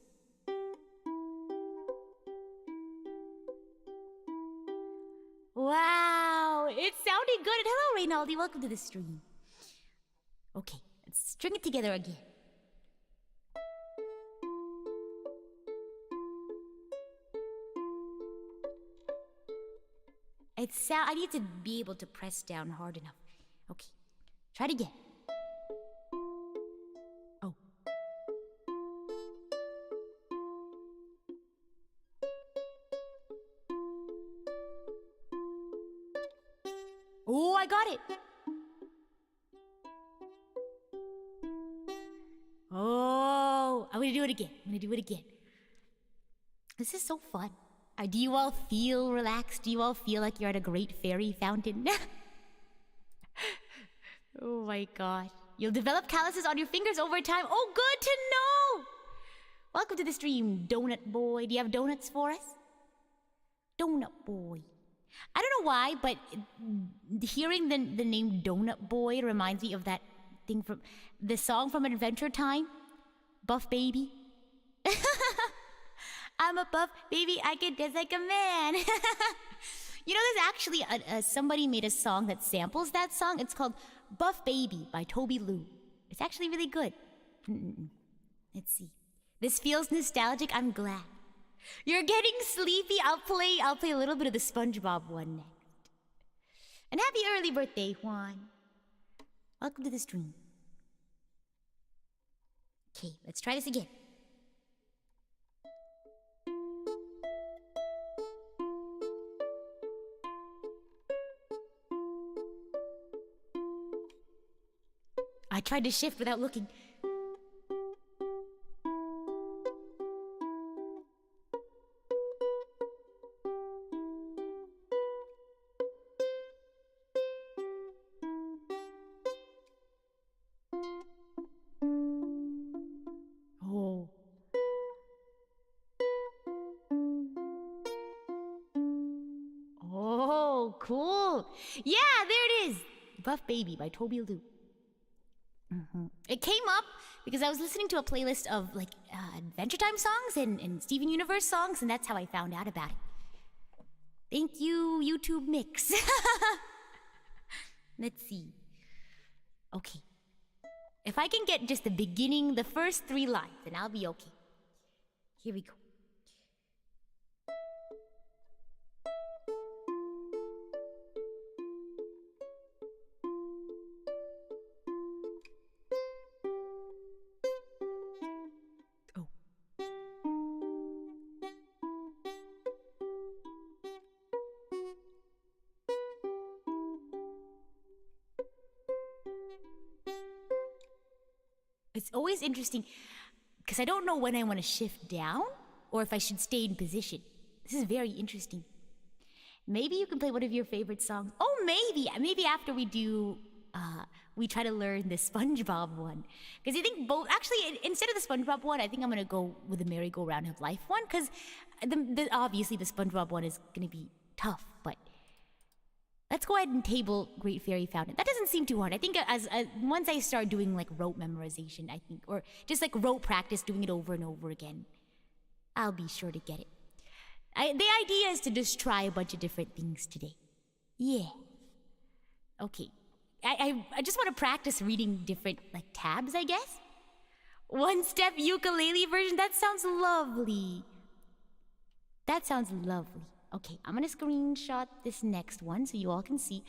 Wow, it's sounding good. And hello, Reynaldi. Welcome to the stream. Okay, let's string it together again. I need to be able to press down hard enough. Okay, try it again. Oh. Oh, I got it. Oh, I'm gonna do it again. This is so fun. Do you all feel relaxed? Do you all feel like you're at a great fairy fountain? Oh my gosh. You'll develop calluses on your fingers over time. Oh, good to know! Welcome to the stream, Donut Boy. Do you have donuts for us? Donut Boy. I don't know why, but hearing the name Donut Boy reminds me of that thing from the song from Adventure Time, Buff Baby. I'm a buff baby, I can dance like a man. You know, there's actually somebody made a song that samples that song. It's called Buff Baby by Toby Lou. It's actually really good. Let's see. This feels nostalgic. I'm glad. You're getting sleepy. I'll play a little bit of the SpongeBob one next. And happy early birthday, Juan. Welcome to the stream. Okay, let's try this again. I tried to shift without looking. Oh. Oh, cool. Yeah, there it is. Buff Baby by Toby Lou. It came up because I was listening to a playlist of like Adventure Time songs and Steven Universe songs, and that's how I found out about it. Thank you, YouTube Mix. Let's see. Okay. If I can get just the beginning, the first 3 lines, then I'll be okay. Here we go. It's always interesting because I don't know when I want to shift down or if I should stay in position. This is very interesting. Maybe you can play one of your favorite songs. Oh, maybe after we do, we try to learn the SpongeBob one. Because I think both, actually, instead of the SpongeBob one, I think I'm going to go with the Merry-Go-Round of Life one. Because obviously the SpongeBob one is going to be tough, but let's go ahead and table Great Fairy Fountain. That doesn't seem too hard. I think as once I start doing like rote memorization, I think, or just like rote practice, doing it over and over again, I'll be sure to get it. The idea is to just try a bunch of different things today. Yeah. Okay. I just want to practice reading different like tabs, I guess. One-step ukulele version. That sounds lovely. That sounds lovely. Okay, I'm gonna screenshot this next one so you all can see.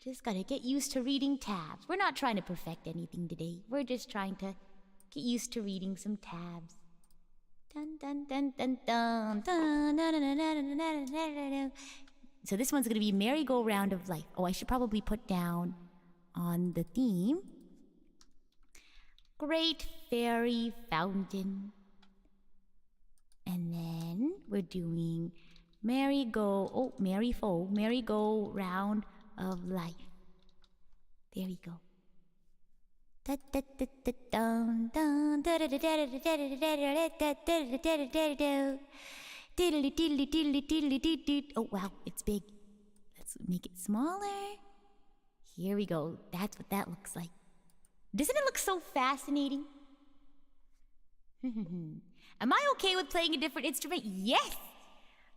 Just gotta get used to reading tabs. We're not trying to perfect anything today. We're just trying to get used to reading some tabs. Dun dun dun dun dun dun dun dun dun dun dun. So this one's gonna be Merry-Go-Round of Life. Oh, I should probably put down on the theme Great Fairy Fountain. And then we're doing Merry-Go-Round of Life. There we go. Oh wow, it's big. Let's make it smaller. Here we go. That's what that looks like. Doesn't it look so fascinating? Am I okay with playing a different instrument? Yes!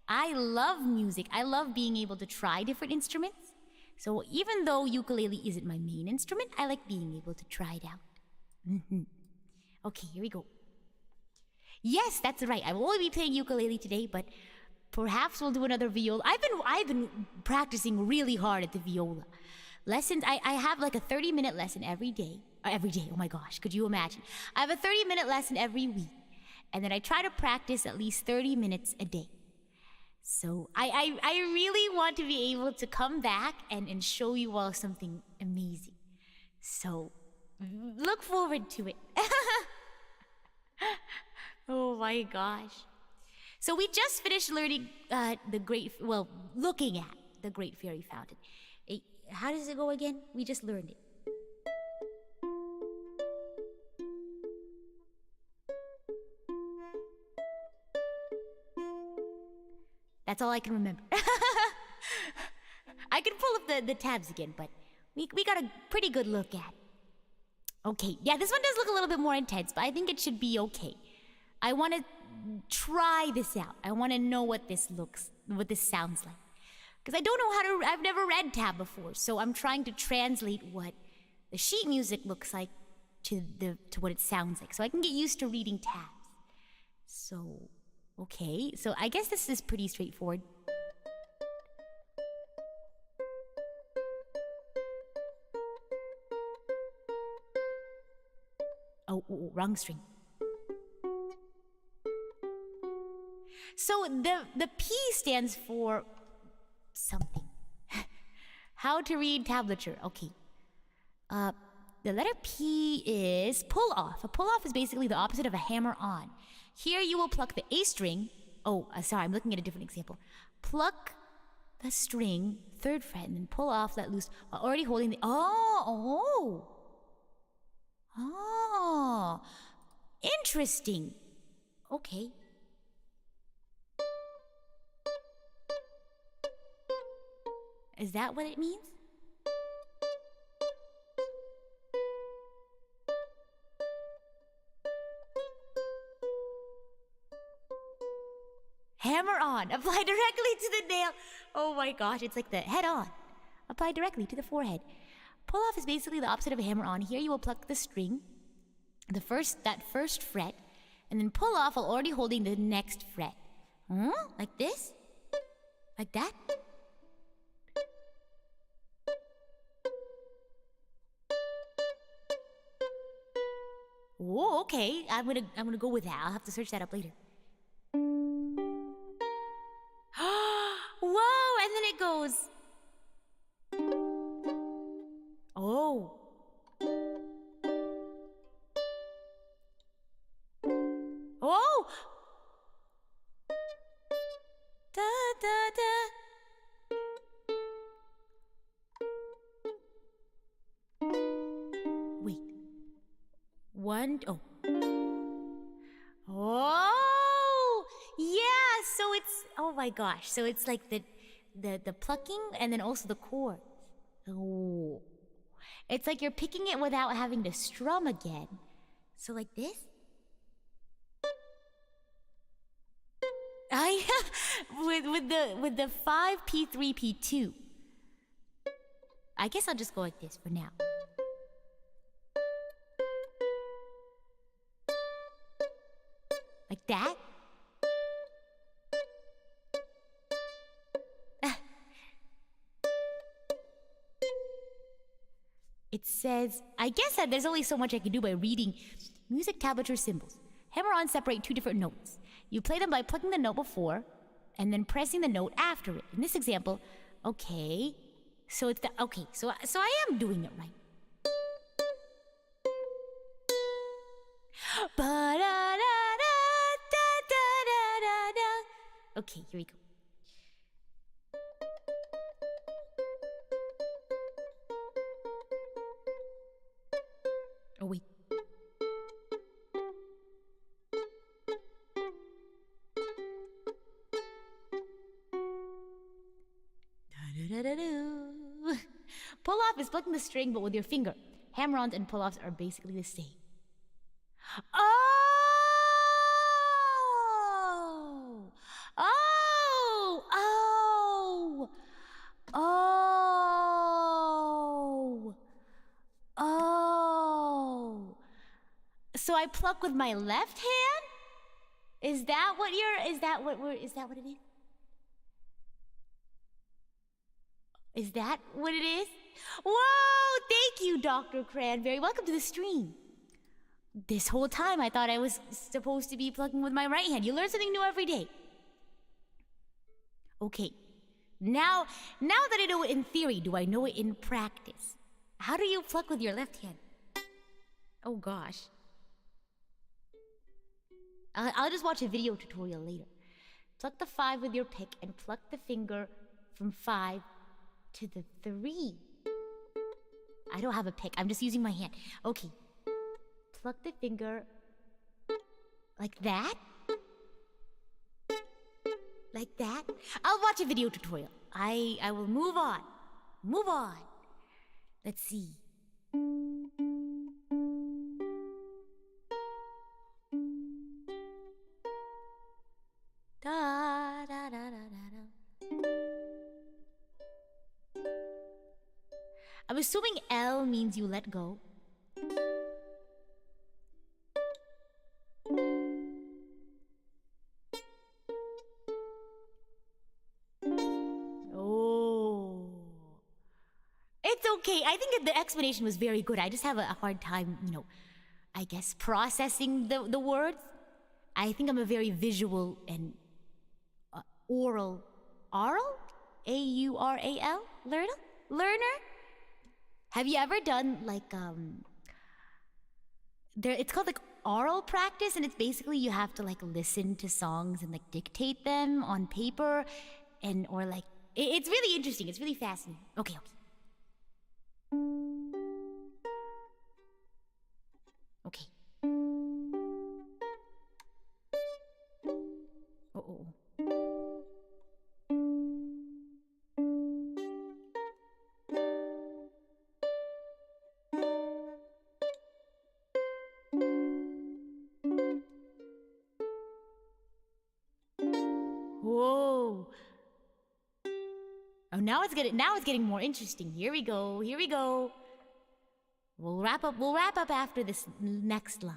I love music. I love being able to try different instruments. So even though ukulele isn't my main instrument, I like being able to try it out. Okay, here we go. Yes, that's right. I will only be playing ukulele today, but perhaps we'll do another viola. I've been practicing really hard at the viola. Lessons, I have like a 30-minute lesson every day. Oh my gosh, could you imagine? I have a 30-minute lesson every week. And then I try to practice at least 30 minutes a day. So I really want to be able to come back and show you all something amazing. So look forward to it. Oh my gosh. So we just finished learning looking at the Great Fairy Fountain. How does it go again? We just learned it. That's all I can remember. I can pull up the tabs again, but we got a pretty good look at. Okay, yeah, this one does look a little bit more intense, but I think it should be okay. I want to try this out. I want to know what this sounds like. Because I don't know I've never read tab before, so I'm trying to translate what the sheet music looks like to what it sounds like, so I can get used to reading tabs. So, okay, so I guess this is pretty straightforward. Oh, wrong string. So the P stands for something. How to read tablature. Okay. The letter P is pull off. A pull off is basically the opposite of a hammer on. Here you will pluck the A string. Oh, sorry, I'm looking at a different example. Pluck the string, 3rd fret, and then pull off, let loose, while already holding the... Oh! Interesting. Okay. Is that what it means? Hammer on. Apply directly to the nail. Oh my gosh, it's like the head on. Apply directly to the forehead. Pull off is basically the opposite of a hammer on. Here you will pluck the string, that first fret, and then pull off while already holding the next fret. Like this? Like that? Oh, okay. I'm gonna go with that. I'll have to search that up later. Whoa! And then it goes. Oh. Oh. Da da da. Wait. Oh. Oh! Yeah, so it's... Oh my gosh. So it's like the plucking and then also the chords. Oh. It's like you're picking it without having to strum again. So like this? With the 5 P3 P2. I guess I'll just go like this for now. Like that? It says, I guess that there's only so much I can do by reading music tablature symbols. Hammer-ons separate 2 different notes. You play them by plucking the note before and then pressing the note after it. In this example, okay, so it's so I am doing it right. Okay, here we go. Oh, wait. Pull off is plucking the string, but with your finger. Hammer-ons and pull-offs are basically the same. Oh! Oh! Oh! Oh! Oh! So I pluck with my left hand? Is that what it is? Is that what it is? Whoa! Thank you, Dr. Cranberry. Welcome to the stream. This whole time I thought I was supposed to be plucking with my right hand. You learn something new every day. Okay. Now that I know it in theory, do I know it in practice? How do you pluck with your left hand? Oh gosh. I'll just watch a video tutorial later. Pluck the 5 with your pick and pluck the finger from 5 to the 3. I don't have a pick. I'm just using my hand. Okay. Pluck the finger like that. Like that. I'll watch a video tutorial. I will move on. Move on. Let's see. Da da da da da da. assuming L means you let go. Oh. It's okay. I think the explanation was very good. I just have a hard time, I guess, processing the words. I think I'm a very visual and oral, A-U-R-A-L, learner. Have you ever done like it's called like oral practice, and it's basically you have to like listen to songs and like dictate them on paper, and or like it's really interesting. It's really fascinating. Okay. Okay. Oh. Whoa. Oh, now it's getting more interesting. Here we go. We'll wrap up after this next line.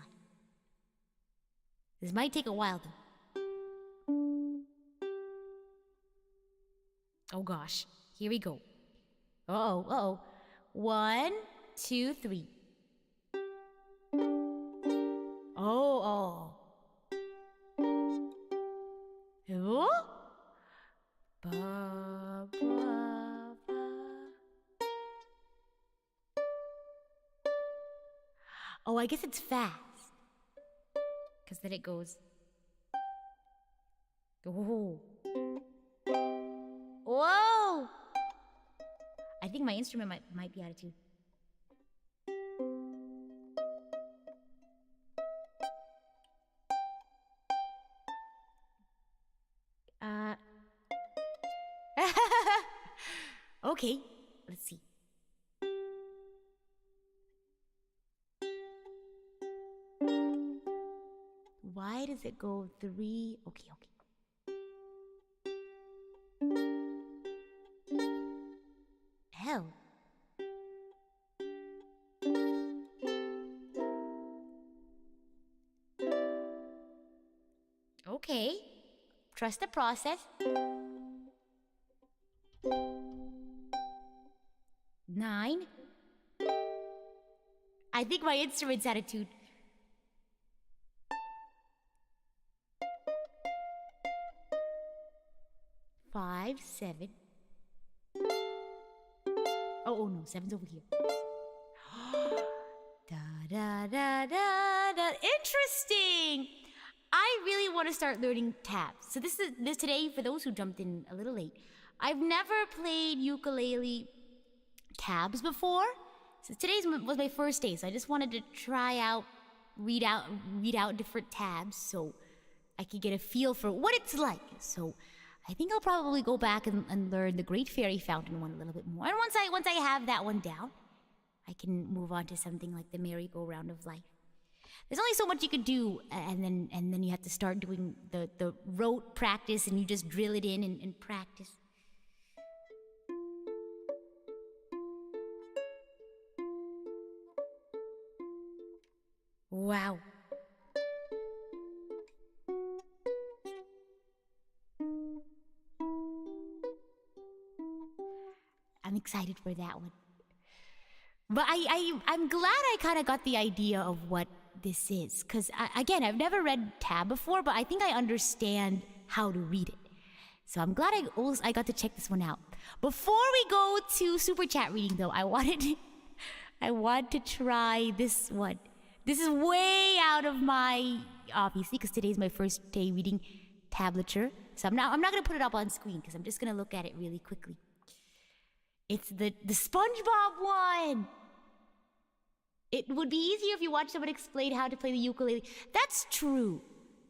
This might take a while though. Oh gosh. Here we go. Uh-oh. 1, 2, 3. Oh. Oh? Ba, ba, ba. Oh, I guess it's fast. Because then it goes. Oh. Whoa! I think my instrument might be out of tune. Okay, let's see. Why does it go 3? Okay. Hell. Okay. Trust the process. 9. I think my instrument's attitude. 5, 7. Oh no, 7's over here. Da. Interesting. I really want to start learning tabs. So this today, for those who jumped in a little late, I've never played ukulele tabs before. So was my first day, so I just wanted to try out, read out different tabs so I could get a feel for what it's like. So I think I'll probably go back and learn the Great Fairy Fountain one a little bit more. And once I have that one down, I can move on to something like the merry-go-round of life. There's only so much you could do, and then you have to start doing the rote practice, and you just drill it in and practice. Wow. I'm excited for that one. But I'm glad I kind of got the idea of what this is. Because, again, I've never read tab before, but I think I understand how to read it. So I'm glad I got to check this one out. Before we go to Super Chat reading, though, I want to try this one. This is way out of my, obviously, because today's my first day reading tablature. So I'm not going to put it up on screen, because I'm just going to look at it really quickly. It's the SpongeBob one. It would be easier if you watched someone explain how to play the ukulele. That's true.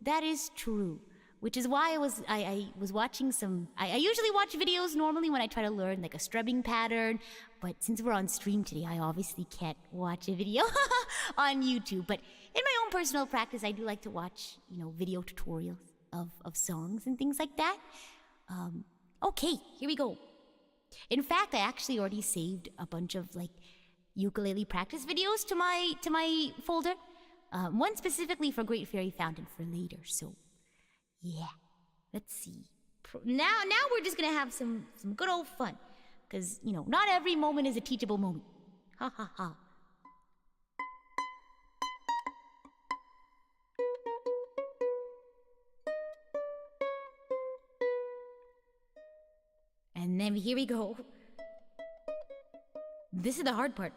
That is true. Which is why I was watching some... I usually watch videos normally when I try to learn like a strumming pattern. But since we're on stream today, I obviously can't watch a video on YouTube. But in my own personal practice, I do like to watch, video tutorials of songs and things like that. Okay, here we go. In fact, I actually already saved a bunch of like ukulele practice videos to my folder. One specifically for Great Fairy Fountain for later. So, yeah. Let's see. Now we're just gonna have some good old fun, because not every moment is a teachable moment. Ha ha ha. And then here we go. This is the hard part.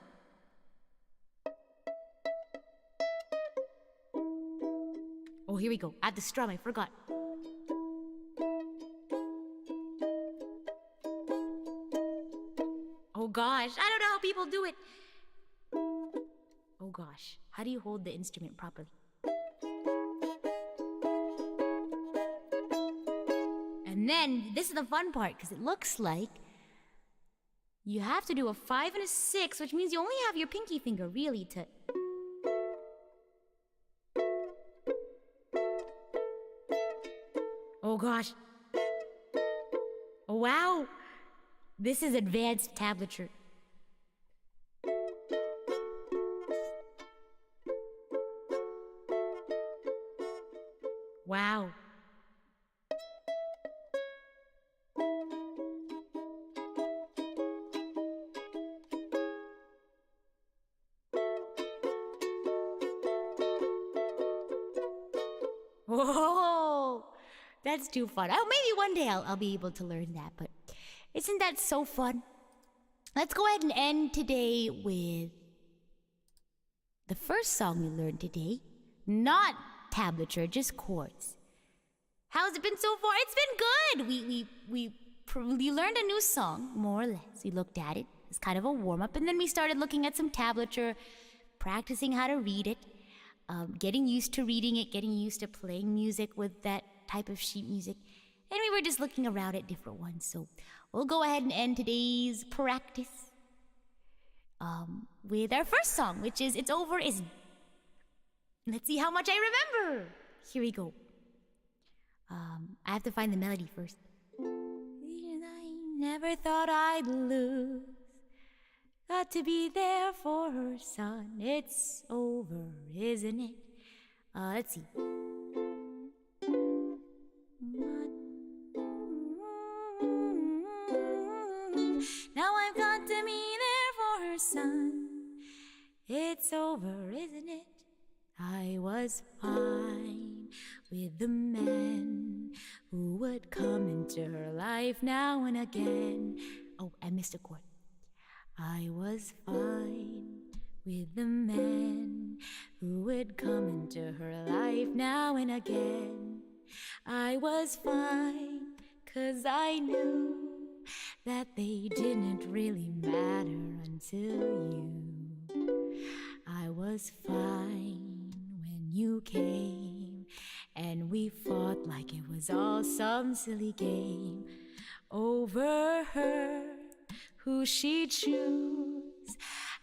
Oh, here we go. Add the strum, I forgot. Oh gosh, I don't know how people do it. Oh gosh, how do you hold the instrument properly? And then, this is the fun part, because it looks like you have to do a 5 and a 6, which means you only have your pinky finger really to... Oh gosh. Oh wow. This is advanced tablature. Wow. Whoa, that's too fun. Oh, maybe one day I'll be able to learn that, but isn't that so fun? Let's go ahead and end today with the first song we learned today. Not tablature, just chords. How's it been so far? It's been good. We learned a new song, more or less. We looked at it as kind of a warm-up, and then we started looking at some tablature, practicing how to read it, getting used to reading it, getting used to playing music with that type of sheet music. And we were just looking around at different ones. So we'll go ahead and end today's practice with our first song, which is It's Over, Isn't It? Let's see how much I remember. Here we go. I have to find the melody first. I never thought I'd lose. Got to be there for her son. It's over, isn't it? Let's see. Now I've got to be there for her son. It's over, isn't it? I was fine with the men who would come into her life now and again. Oh, I missed a chord. I was fine with the men who would come into her life now and again. I was fine, 'cause I knew that they didn't really matter until you. I was fine when you came, and we fought like it was all some silly game over her, who she'd choose.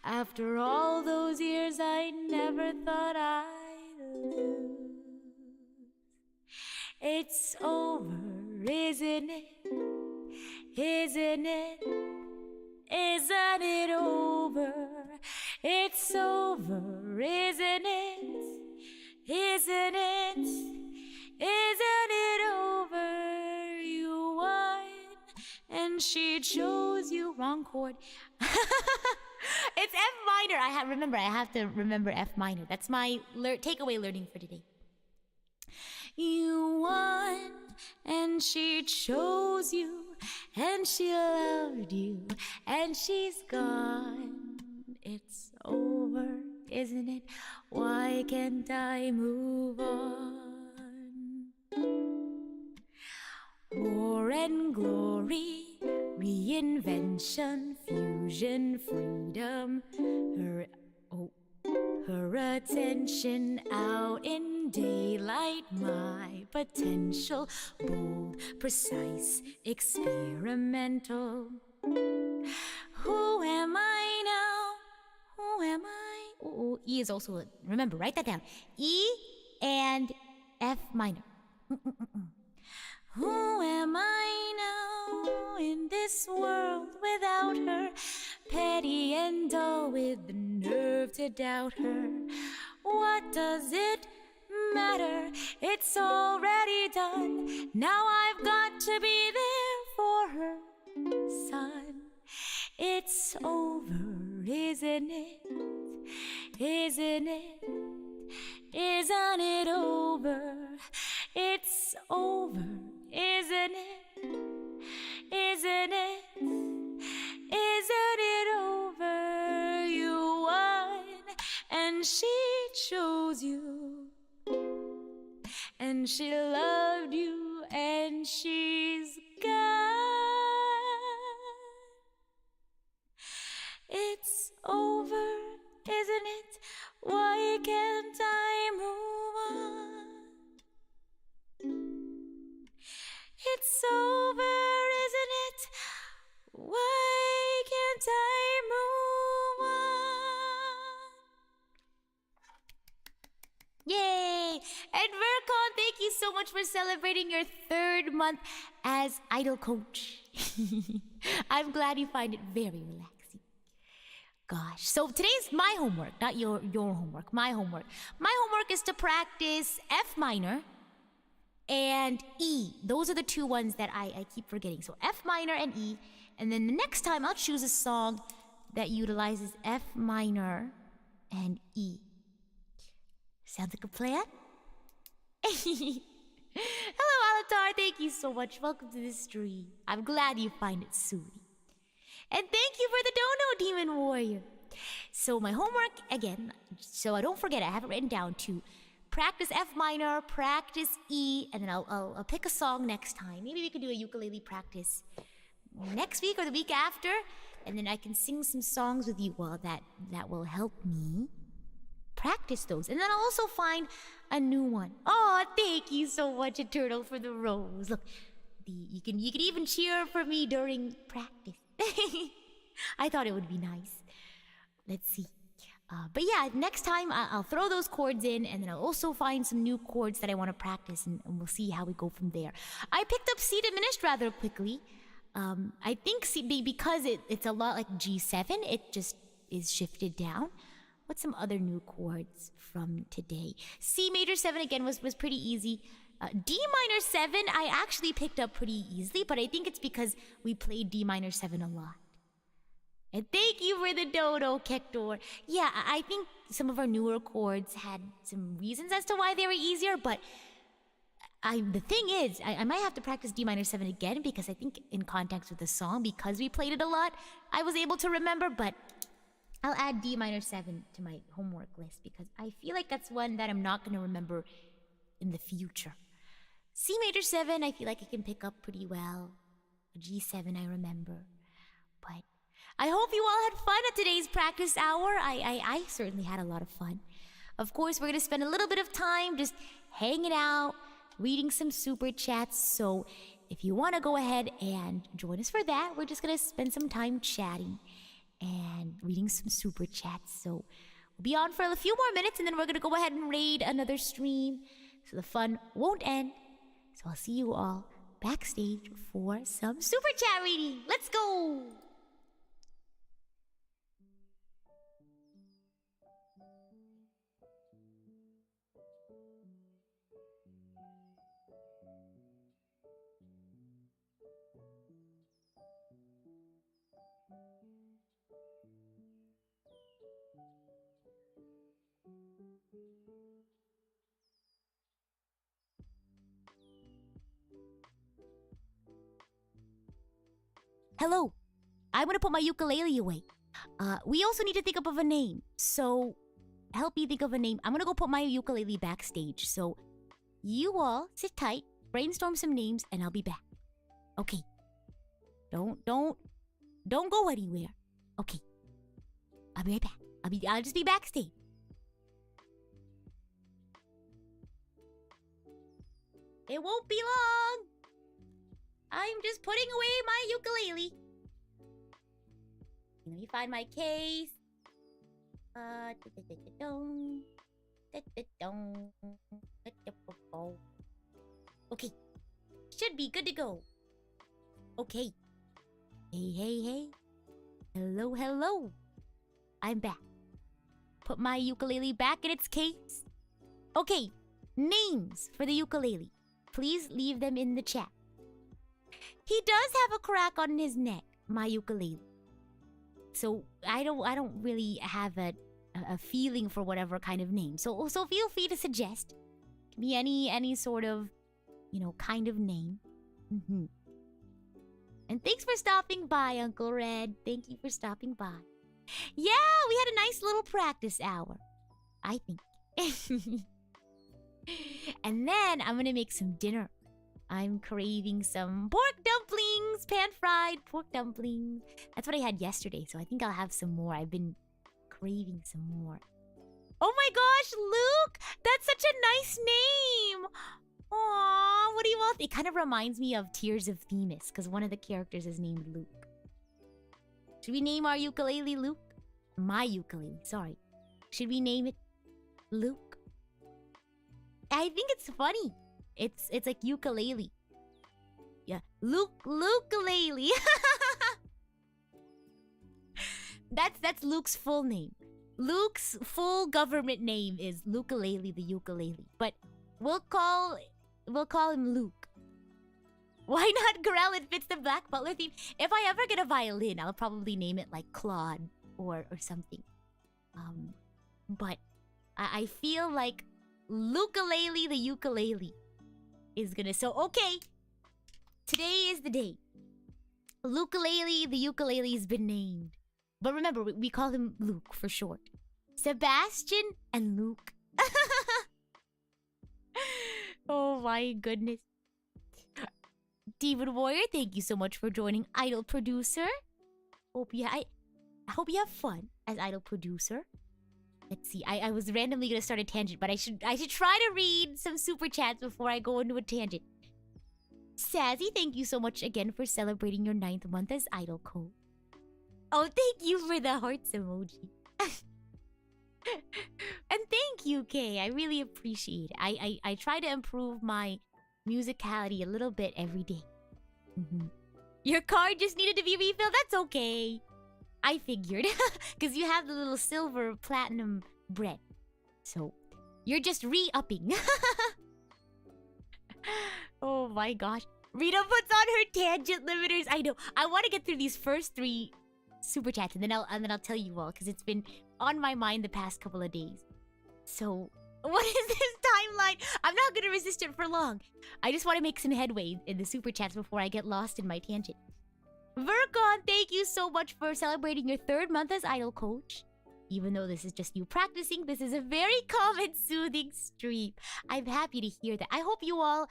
After all those years, I never thought I'd lose. It's over, isn't it? Isn't it? Isn't it over? It's over, isn't it? Isn't it? Isn't it over? You won, and she chose you. Wrong chord. It's F minor. I have to remember F minor. That's my takeaway learning for today. You won, and she chose you, and she loved you, and she's gone. It's over, isn't it? Why can't I move on? War and glory, reinvention, fusion, freedom. Her attention out in daylight, my potential, bold, precise, experimental. Who am I now? Who am I? Oh, E is also, remember, write that down. E and F minor. Who am I now? go in this world without her. Petty and dull with the nerve to doubt her. What does it matter? It's already done. Now I've got to be there for her, son. It's over, isn't it? Isn't it? Isn't it over? It's over, isn't it? Isn't it? Isn't it over? You won, and she chose you, and she loved you, and she's gone. It's over, isn't it? Why can't I move on? It's over, isn't it? Why can't I move on? Yay! And Vercon, thank you so much for celebrating your 3rd month as Idol Coach. I'm glad you find it very relaxing. Gosh, so today's my homework, not your homework, my homework. My homework is to practice F minor and E. Those are the 2 ones that I keep forgetting. So F minor and E. And then the next time I'll choose a song that utilizes F minor and E. Sounds like a plan? Hello, Alatar. Thank you so much. Welcome to the stream. I'm glad you find it soothing. And thank you for the dono, Demon Warrior. So my homework, again, so I don't forget, I have it written down to practice F minor, practice E, and then I'll pick a song next time. Maybe we could do a ukulele practice next week or the week after, and then I can sing some songs with you all that will help me practice those. And then I'll also find a new one. Oh, thank you so much, Eternal, for the rose. Look, you can even cheer for me during practice. I thought it would be nice. Let's see. But yeah, next time I'll throw those chords in, and then I'll also find some new chords that I want to practice, and we'll see how we go from there. I picked up C diminished rather quickly. I think C, because it's a lot like G7, it just is shifted down. What's some other new chords from today? C major 7 again was pretty easy. D minor 7 I actually picked up pretty easily, but I think it's because we played D minor 7 a lot. And thank you for the dodo, Kektor. Yeah, I think some of our newer chords had some reasons as to why they were easier, but the thing is, I might have to practice D minor 7 again, because I think in context with the song, because we played it a lot, I was able to remember, but I'll add D minor 7 to my homework list, because I feel like that's one that I'm not going to remember in the future. C major 7, I feel like I can pick up pretty well. G7, I remember. But I hope you all had fun at today's practice hour. I certainly had a lot of fun. Of course, we're going to spend a little bit of time just hanging out, reading some super chats. So if you want to go ahead and join us for that, we're just going to spend some time chatting and reading some super chats. So we'll be on for a few more minutes, and then we're going to go ahead and raid another stream so the fun won't end. So I'll see you all backstage for some super chat reading. Let's go! Hello. I'm gonna put my ukulele away. We also need to think up of a name. So help me think of a name. I'm gonna go put my ukulele backstage. So you all sit tight, brainstorm some names, and I'll be back. Okay. Don't go anywhere. Okay. I'll be right back. I'll just be backstage. It won't be long. I'm just putting away my ukulele. Let me find my case. Okay. Should be good to go. Okay. Hey, hey, hey. Hello, hello. I'm back. Put my ukulele back in its case. Okay, names for the ukulele. Please leave them in the chat. He does have a crack on his neck, my ukulele. So I don't really have a feeling for whatever kind of name. So feel free to suggest. Can be any sort of, kind of name. And thanks for stopping by, Uncle Red. Thank you for stopping by. Yeah, we had a nice little practice hour, I think. And then I'm gonna make some dinner. I'm craving some pork dumplings, pan-fried pork dumplings. That's what I had yesterday, so I think I'll have some more. I've been craving some more. Oh my gosh, Luke! That's such a nice name! Aww, what do you want? It kind of reminds me of Tears of Themis, because one of the characters is named Luke. Should we name our ukulele Luke? My ukulele, sorry. Should we name it Luke? I think it's funny. It's like ukulele. Yeah, Luke-ukulele. That's Luke's full name. Luke's full government name is Ukulele the ukulele, but we'll call him Luke. Why not Grell? It fits the Black Butler theme. If I ever get a violin, I'll probably name it like Claude or something. But I feel like Ukulele the ukulele is gonna. So okay, today is the day. Ukulele the ukulele has been named. But remember, we call him Luke for short. Sebastian and Luke. Oh my goodness. David Warrior, thank you so much for joining Idol Producer. I hope you have fun as Idol Producer. Let's see. I was randomly gonna start a tangent, but I should try to read some super chats before I go into a tangent. Sassy, thank you so much again for celebrating your 9th month as Idol Coach. Oh, thank you for the hearts emoji. And thank you, Kay. I really appreciate it. I try to improve my musicality a little bit every day. Your card just needed to be refilled. That's okay. I figured. Because you have the little silver platinum bread. So, you're just re-upping. Oh my gosh. Rita puts on her tangent limiters. I know. I want to get through these first 3 super chats and then I'll tell you all because it's been on my mind the past couple of days. So, what is this timeline? I'm not gonna resist it for long. I just want to make some headway in the super chats before I get lost in my tangent. Vercon, thank you so much for celebrating your 3rd month as Idol Coach. Even though this is just you practicing, this is a very calm and soothing stream. I'm happy to hear that. I hope you all,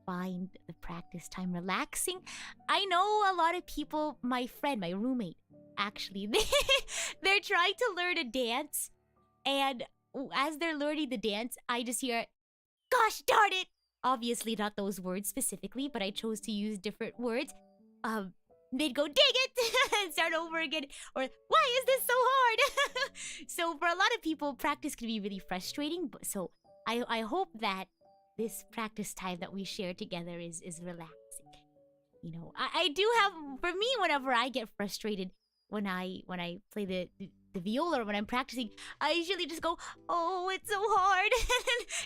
find the practice time relaxing. I know a lot of people, my roommate, actually, they're trying to learn a dance. And as they're learning the dance, I just hear, gosh darn it! Obviously not those words specifically, but I chose to use different words. They'd go, dang it! And start over again. Or, why is this so hard? So for a lot of people, practice can be really frustrating. So I hope that this practice time that we share together is relaxing. I do have, for me, whenever I get frustrated when I play the viola or when I'm practicing, I usually just go, oh, it's so hard.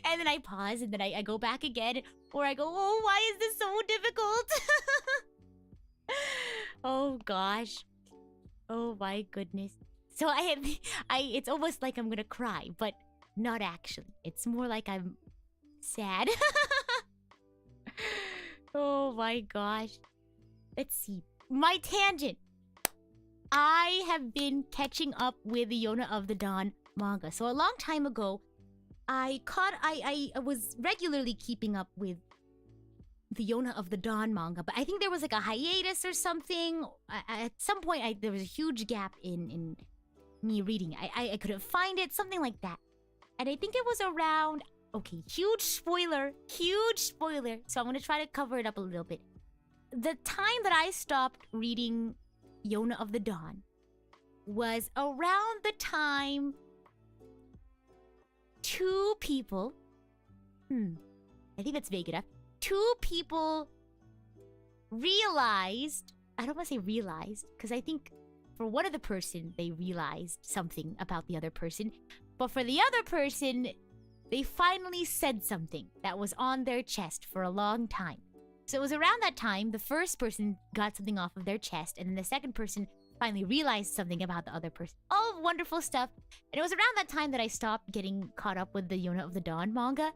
And then I pause and then I go back again. Or I go, oh, why is this so difficult? Oh gosh. Oh my goodness. So it's almost like I'm gonna cry, but not actually. It's more like I'm sad. Oh my gosh. Let's see. My tangent. I have been catching up with the Yona of the Dawn manga. So a long time ago, I was regularly keeping up with the Yona of the Dawn manga, but I think there was like a hiatus or something. At some point, there was a huge gap in me reading. I couldn't find it, something like that. And I think it was around, okay, huge spoiler. So I'm gonna try to cover it up a little bit. The time that I stopped reading Yona of the Dawn was around the time 2 people, I think that's vague enough. 2 people realized I don't want to say realized, because I think for one of the person, they realized something about the other person. But for the other person, they finally said something that was on their chest for a long time. So it was around that time, the first person got something off of their chest, and then the second person finally realized something about the other person. All wonderful stuff. And it was around that time that I stopped getting caught up with the Yona of the Dawn manga.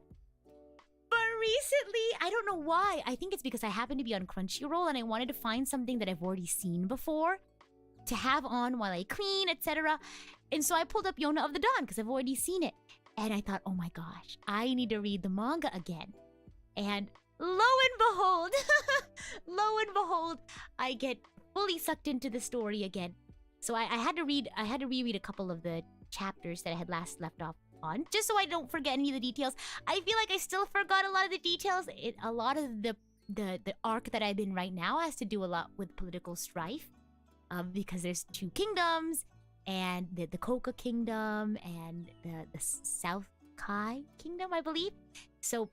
But recently, I don't know why. I think it's because I happened to be on Crunchyroll and I wanted to find something that I've already seen before to have on while I clean, etc. And so I pulled up Yona of the Dawn because I've already seen it. And I thought, oh my gosh, I need to read the manga again. And lo and behold, I get fully sucked into the story again. So I had to reread a couple of the chapters that I had last left off on, just so I don't forget any of the details. I feel like I still forgot a lot of the details. A lot of the arc that I'm in right now has to do a lot with political strife, because there's two kingdoms, and the Koka kingdom and the South Kai kingdom, I believe. So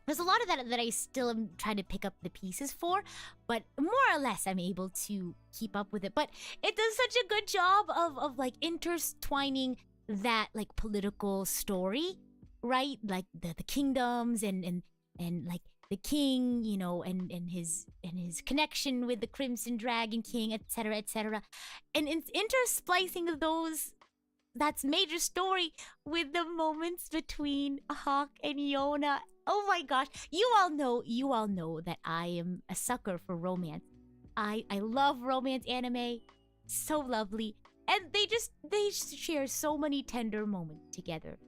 there's a lot of that I still am trying to pick up the pieces for, but more or less I'm able to keep up with it. But it does such a good job of like intertwining that like political story, right? Like the kingdoms and like the king, you know, and his connection with the Crimson Dragon King, etc., etc. And it's intersplicing those, that's major story, with the moments between Hawk and Yona. Oh my gosh, you all know that I am a sucker for romance. I love romance anime, so lovely, and they share so many tender moments together,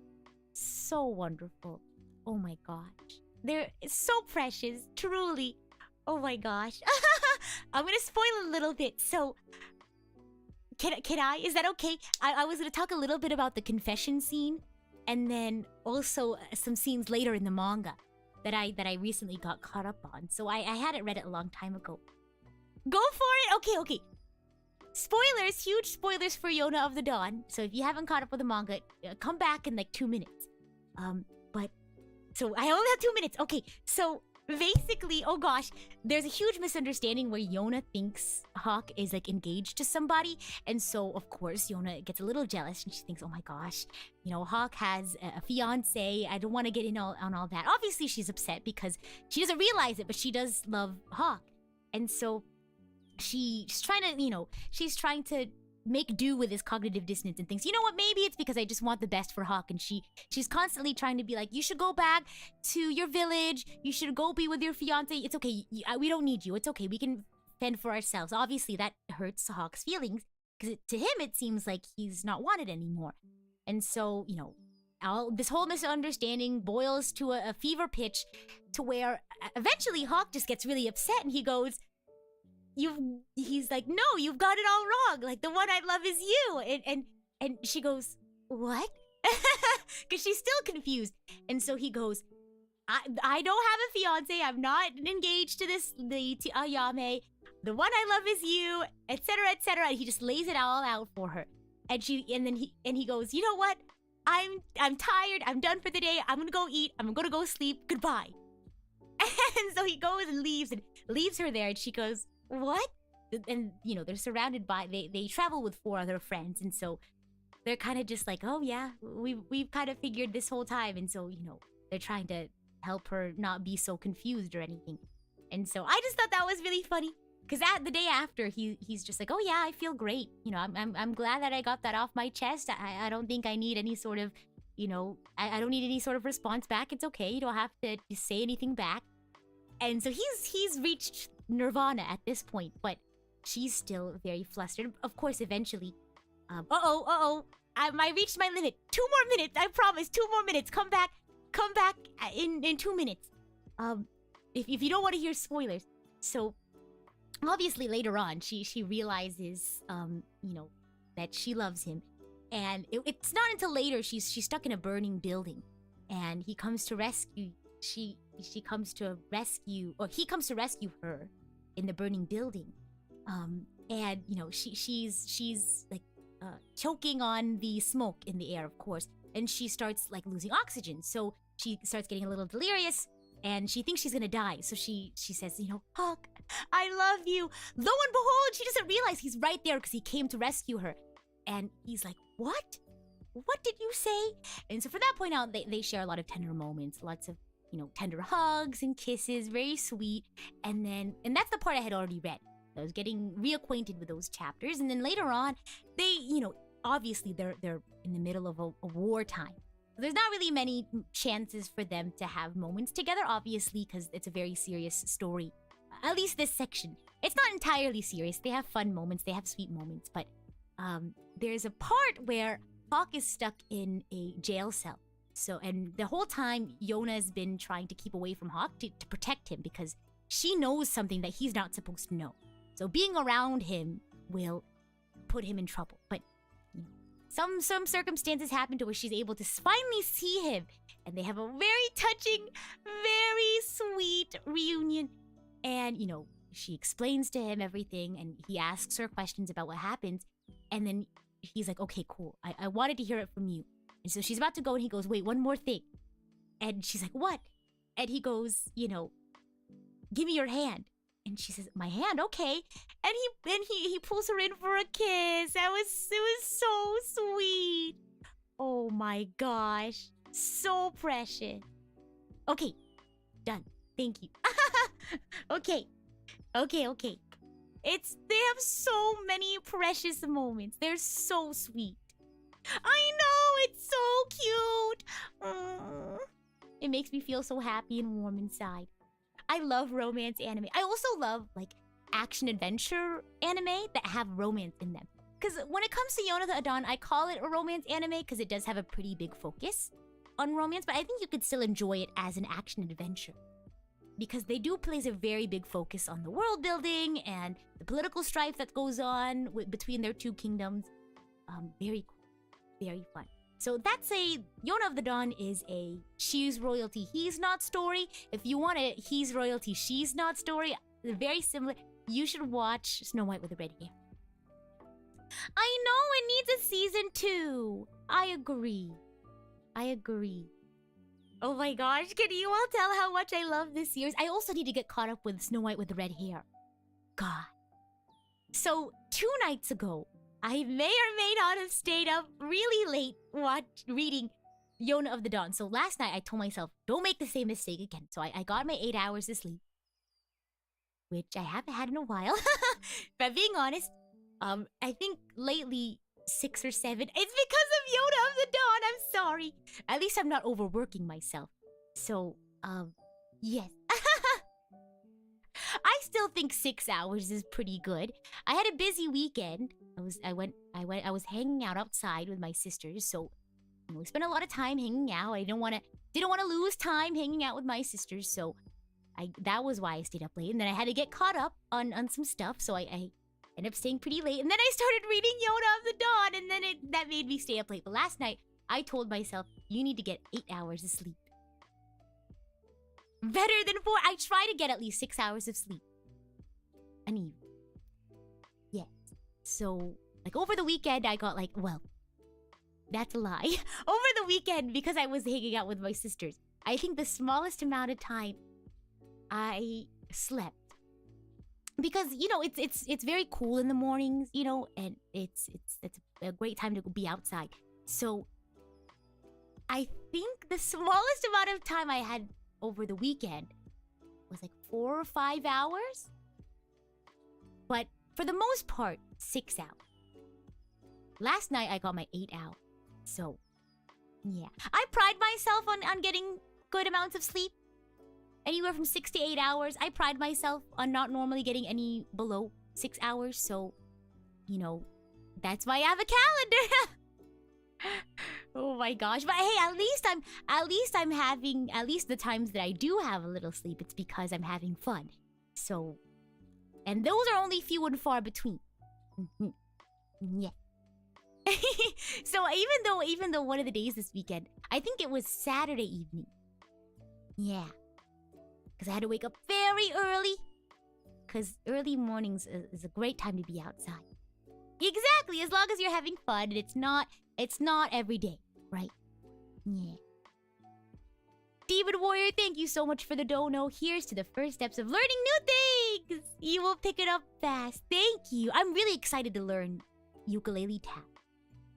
so wonderful. Oh my gosh, they're so precious, truly. Oh my gosh. I'm gonna spoil a little bit, so can I? Is that okay? I was gonna talk a little bit about the confession scene, and then also some scenes later in the manga that I recently got caught up on. So I hadn't read it a long time ago. Go for it! Okay. Spoilers, huge spoilers for Yona of the Dawn. So if you haven't caught up with the manga, come back in like 2 minutes. So I only have 2 minutes. Okay, so basically, oh gosh, there's a huge misunderstanding where Yona thinks Hawk is like engaged to somebody, and so of course Yona gets a little jealous and she thinks, oh my gosh, you know, Hawk has a fiance. I don't want to get in on all that. Obviously she's upset because she doesn't realize it, but she does love Hawk, and so she's trying to make do with this cognitive dissonance and thinks, you know what, maybe it's because I just want the best for Hawk. And she's constantly trying to be like, you should go back to your village, you should go be with your fiance, it's okay, we don't need you, it's okay, we can fend for ourselves. Obviously that hurts Hawk's feelings, because to him it seems like he's not wanted anymore. And so, you know, this whole misunderstanding boils to a fever pitch, to where eventually Hawk just gets really upset and he goes, he's like, no, you've got it all wrong. Like, the one I love is you. And she goes, what? Because she's still confused. And so he goes, I don't have a fiance. I'm not engaged to the Ayame. The one I love is you, etc., etc. And he just lays it all out for her. And he goes, you know what? I'm tired. I'm done for the day. I'm gonna go eat. I'm gonna go sleep. Goodbye. And so he goes and leaves her there. And she goes, what? And you know, they're surrounded by, they travel with 4 other friends, and so they're kind of just like, oh yeah, we've kind of figured this whole time. And so, you know, they're trying to help her not be so confused or anything. And so I just thought that was really funny, because the day after, he's just like, oh yeah, I feel great, you know, I'm glad that I got that off my chest. I don't think I need any sort of, you know, I don't need any sort of response back. It's okay, you don't have to say anything back. And so he's reached nirvana at this point, but she's still very flustered. Of course, eventually, I reached my limit. 2 more minutes, I promise. 2 more minutes. Come back in 2 minutes. If you don't want to hear spoilers. So obviously later on, she realizes, you know, that she loves him, and it's not until later she's stuck in a burning building, and he comes to rescue. He comes to rescue her in the burning building, and you know, she's like choking on the smoke in the air, of course, and she starts like losing oxygen, so she starts getting a little delirious, and she thinks she's gonna die. So she says, you know, Hawk, I love you. Lo and behold, she doesn't realize he's right there because he came to rescue her. And he's like, what? What did you say? And so from that point out, they share a lot of tender moments, lots of, tender hugs and kisses, very sweet. And that's the part I had already read. I was getting reacquainted with those chapters. And then later on, they, obviously they're in the middle of a wartime. There's not really many chances for them to have moments together, obviously, because it's a very serious story. At least this section. It's not entirely serious. They have fun moments. They have sweet moments. But there's a part where Hawk is stuck in a jail cell. And the whole time, Yona has been trying to keep away from Hawk to protect him because she knows something that he's not supposed to know. So being around him will put him in trouble. But some circumstances happen to where she's able to finally see him. And they have a very touching, very sweet reunion. And, she explains to him everything and he asks her questions about what happens. And then he's like, okay, cool. I wanted to hear it from you. And so she's about to go and he goes, wait, one more thing. And she's like, what? And he goes, give me your hand. And she says, my hand, okay. And he pulls her in for a kiss. It was so sweet. Oh my gosh. So precious. Okay. Done. Thank you. Okay. They have so many precious moments. They're so sweet. I know, it's so cute. It makes me feel so happy and warm inside. I love romance anime. I also love action adventure anime that have romance in them. Because when it comes to Yona the Adon, I call it a romance anime because it does have a pretty big focus on romance, but I think you could still enjoy it as an action adventure. Because they do place a very big focus on the world building and the political strife that goes on between their two kingdoms. Very cool. Very fun. So that's Yona of the Dawn is a she's royalty, he's not story. If you want a he's royalty, she's not story, very similar. You should watch Snow White with the Red Hair. I know it needs a season 2. I agree. Oh my gosh, can you all tell how much I love this series? I also need to get caught up with Snow White with the Red Hair. God. So 2 nights ago, I may or may not have stayed up really late reading Yona of the Dawn. So last night I told myself, don't make the same mistake again. So I got my 8 hours of sleep, which I haven't had in a while. But being honest, I think lately 6 or 7. It's because of Yona of the Dawn. I'm sorry. At least I'm not overworking myself. So, yes. I still think 6 hours is pretty good. I had a busy weekend. I was hanging out outside with my sisters, so we spent a lot of time hanging out. I didn't want to lose time hanging out with my sisters, so that was why I stayed up late. And then I had to get caught up on some stuff, so I ended up staying pretty late. And then I started reading Yona of the Dawn, and then that made me stay up late. But last night, I told myself, you need to get 8 hours of sleep. Better than 4. I try to get at least 6 hours of sleep. Yes. So, over the weekend, I got that's a lie. Over the weekend, because I was hanging out with my sisters, I think the smallest amount of time I slept. Because, it's very cool in the mornings, and it's a great time to be outside. So, I think the smallest amount of time I had over the weekend was 4 or 5 hours. But for the most part, 6 hours. Last night, I got my 8 hours. So, yeah. I pride myself on getting good amounts of sleep. Anywhere from 6 to 8 hours. I pride myself on not normally getting any below 6 hours. So, that's why I have a calendar. Oh my gosh. But hey, at least the times that I do have a little sleep, it's because I'm having fun. So, and those are only few and far between. Yeah. So even though one of the days this weekend, I think it was Saturday evening. Yeah. Because I had to wake up very early. Because early mornings is a great time to be outside. Exactly, as long as you're having fun and it's not every day, right? Yeah. Demon Warrior, thank you so much for the dono. Here's to the first steps of learning new things. Thanks. You will pick it up fast. Thank you. I'm really excited to learn ukulele tap.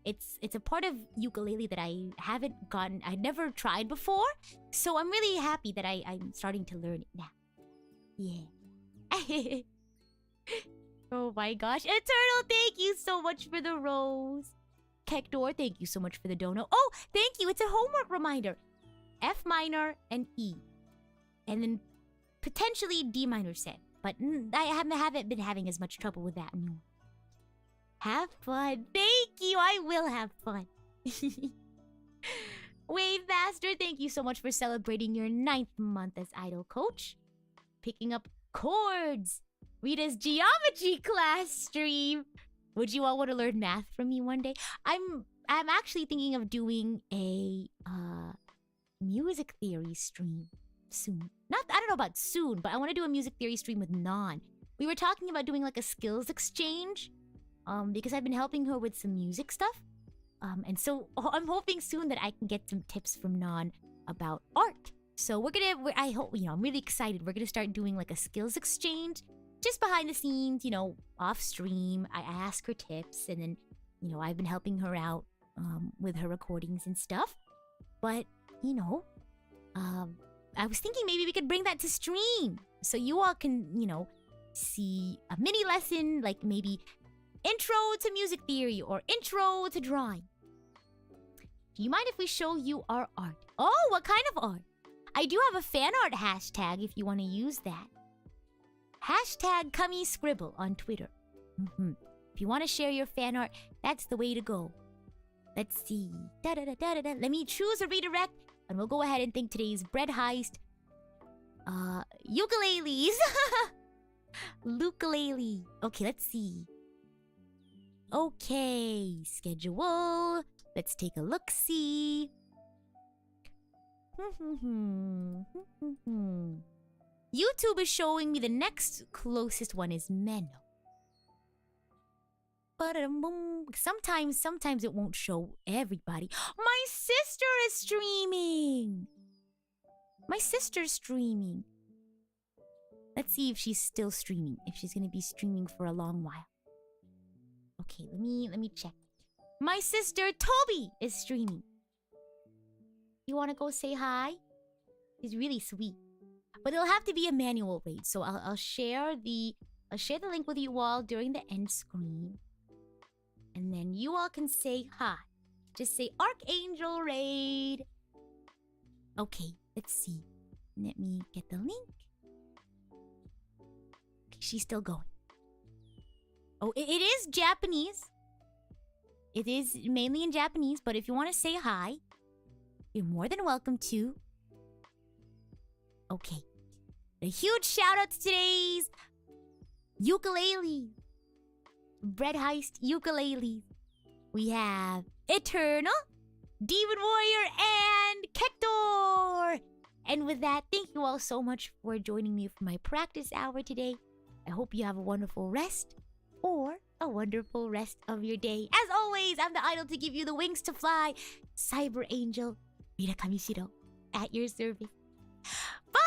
It's a part of ukulele that I never tried before. So I'm really happy that I'm starting to learn it now. Yeah. Oh my gosh. Eternal, thank you so much for the rose. Kektor, thank you so much for the dono. Oh, thank you. It's a homework reminder. F minor and E. And then potentially D minor 7. But I haven't been having as much trouble with that anymore. Have fun. Thank you. I will have fun. Wave Master, thank you so much for celebrating your 9th month as idol coach. Picking up chords. Rita's geometry class stream. Would you all want to learn math from me one day? I'm actually thinking of doing a music theory stream soon. I don't know about soon, but I want to do a music theory stream with Non. We were talking about doing like a skills exchange. Because I've been helping her with some music stuff. And so I'm hoping soon that I can get some tips from Non about art. So I hope, I'm really excited. We're gonna start doing like a skills exchange. Just behind the scenes, off stream. I ask her tips and then, I've been helping her out with her recordings and stuff. But, I was thinking maybe we could bring that to stream. So you all can, see a mini lesson, like maybe intro to music theory or intro to drawing. Do you mind if we show you our art? Oh, what kind of art? I do have a fan art hashtag if you want to use that. Hashtag #CummyScribble on Twitter. If you want to share your fan art, that's the way to go. Let's see. Let me choose a redirect, and we'll go ahead and think today's bread heist. Ukuleles. Ukulele. Okay, let's see. Okay, schedule. Let's take a look-see. YouTube is showing me the next closest one is Menno. Sometimes it won't show everybody. My sister is streaming. My sister's streaming. Let's see if she's still streaming. If she's gonna be streaming for a long while. Okay, let me check. My sister Toby is streaming. You wanna go say hi? He's really sweet. But it'll have to be a manual raid, so I'll share the link with you all during the end screen. And then you all can say hi. Just say Archangel Raid. Okay, let's see. Let me get the link. Okay, she's still going. Oh, it is Japanese. It is mainly in Japanese, but if you want to say hi, you're more than welcome to. Okay. A huge shout out to today's ukulele. Bread Heist ukulele. We have Eternal, Demon Warrior, and Kektor. And with that, thank you all so much for joining me for my practice hour today. I hope you have a wonderful rest or a wonderful rest of your day. As always, I'm the idol to give you the wings to fly. Cyber Angel, Rita Kamishiro, at your service. Bye!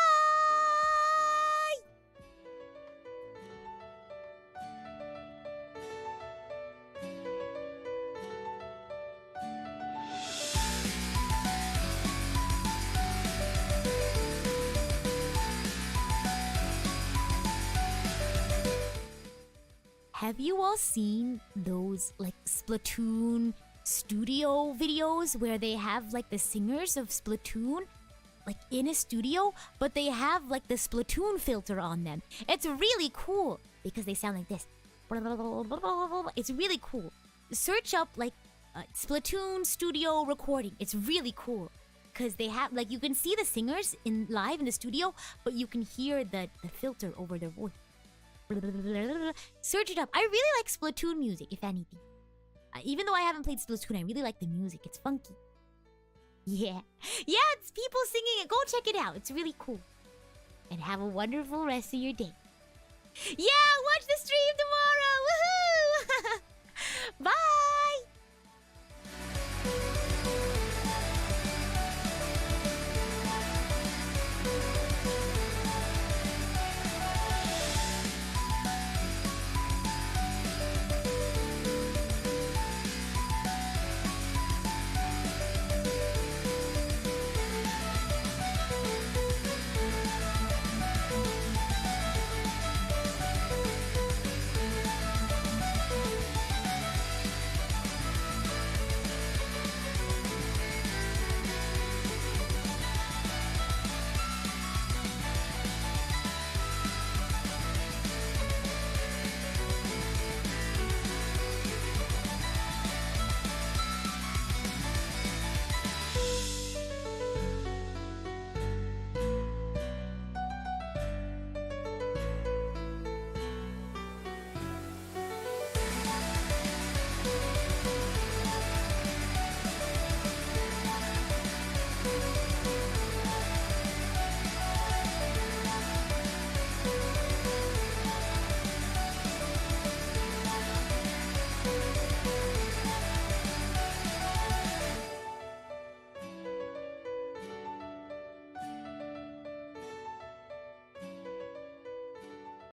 Have you all seen those like Splatoon studio videos where they have like the singers of Splatoon like in a studio, but they have like the Splatoon filter on them? It's really cool because they sound like this. It's really cool. Search up like Splatoon studio recording. It's really cool because they have like you can see the singers in live in the studio, but you can hear the filter over their voice. Search it up. I really like Splatoon music, if anything. Even though I haven't played Splatoon, I really like the music. It's funky. Yeah. Yeah, it's people singing it. Go check it out. It's really cool. And have a wonderful rest of your day. Yeah, watch the stream tomorrow!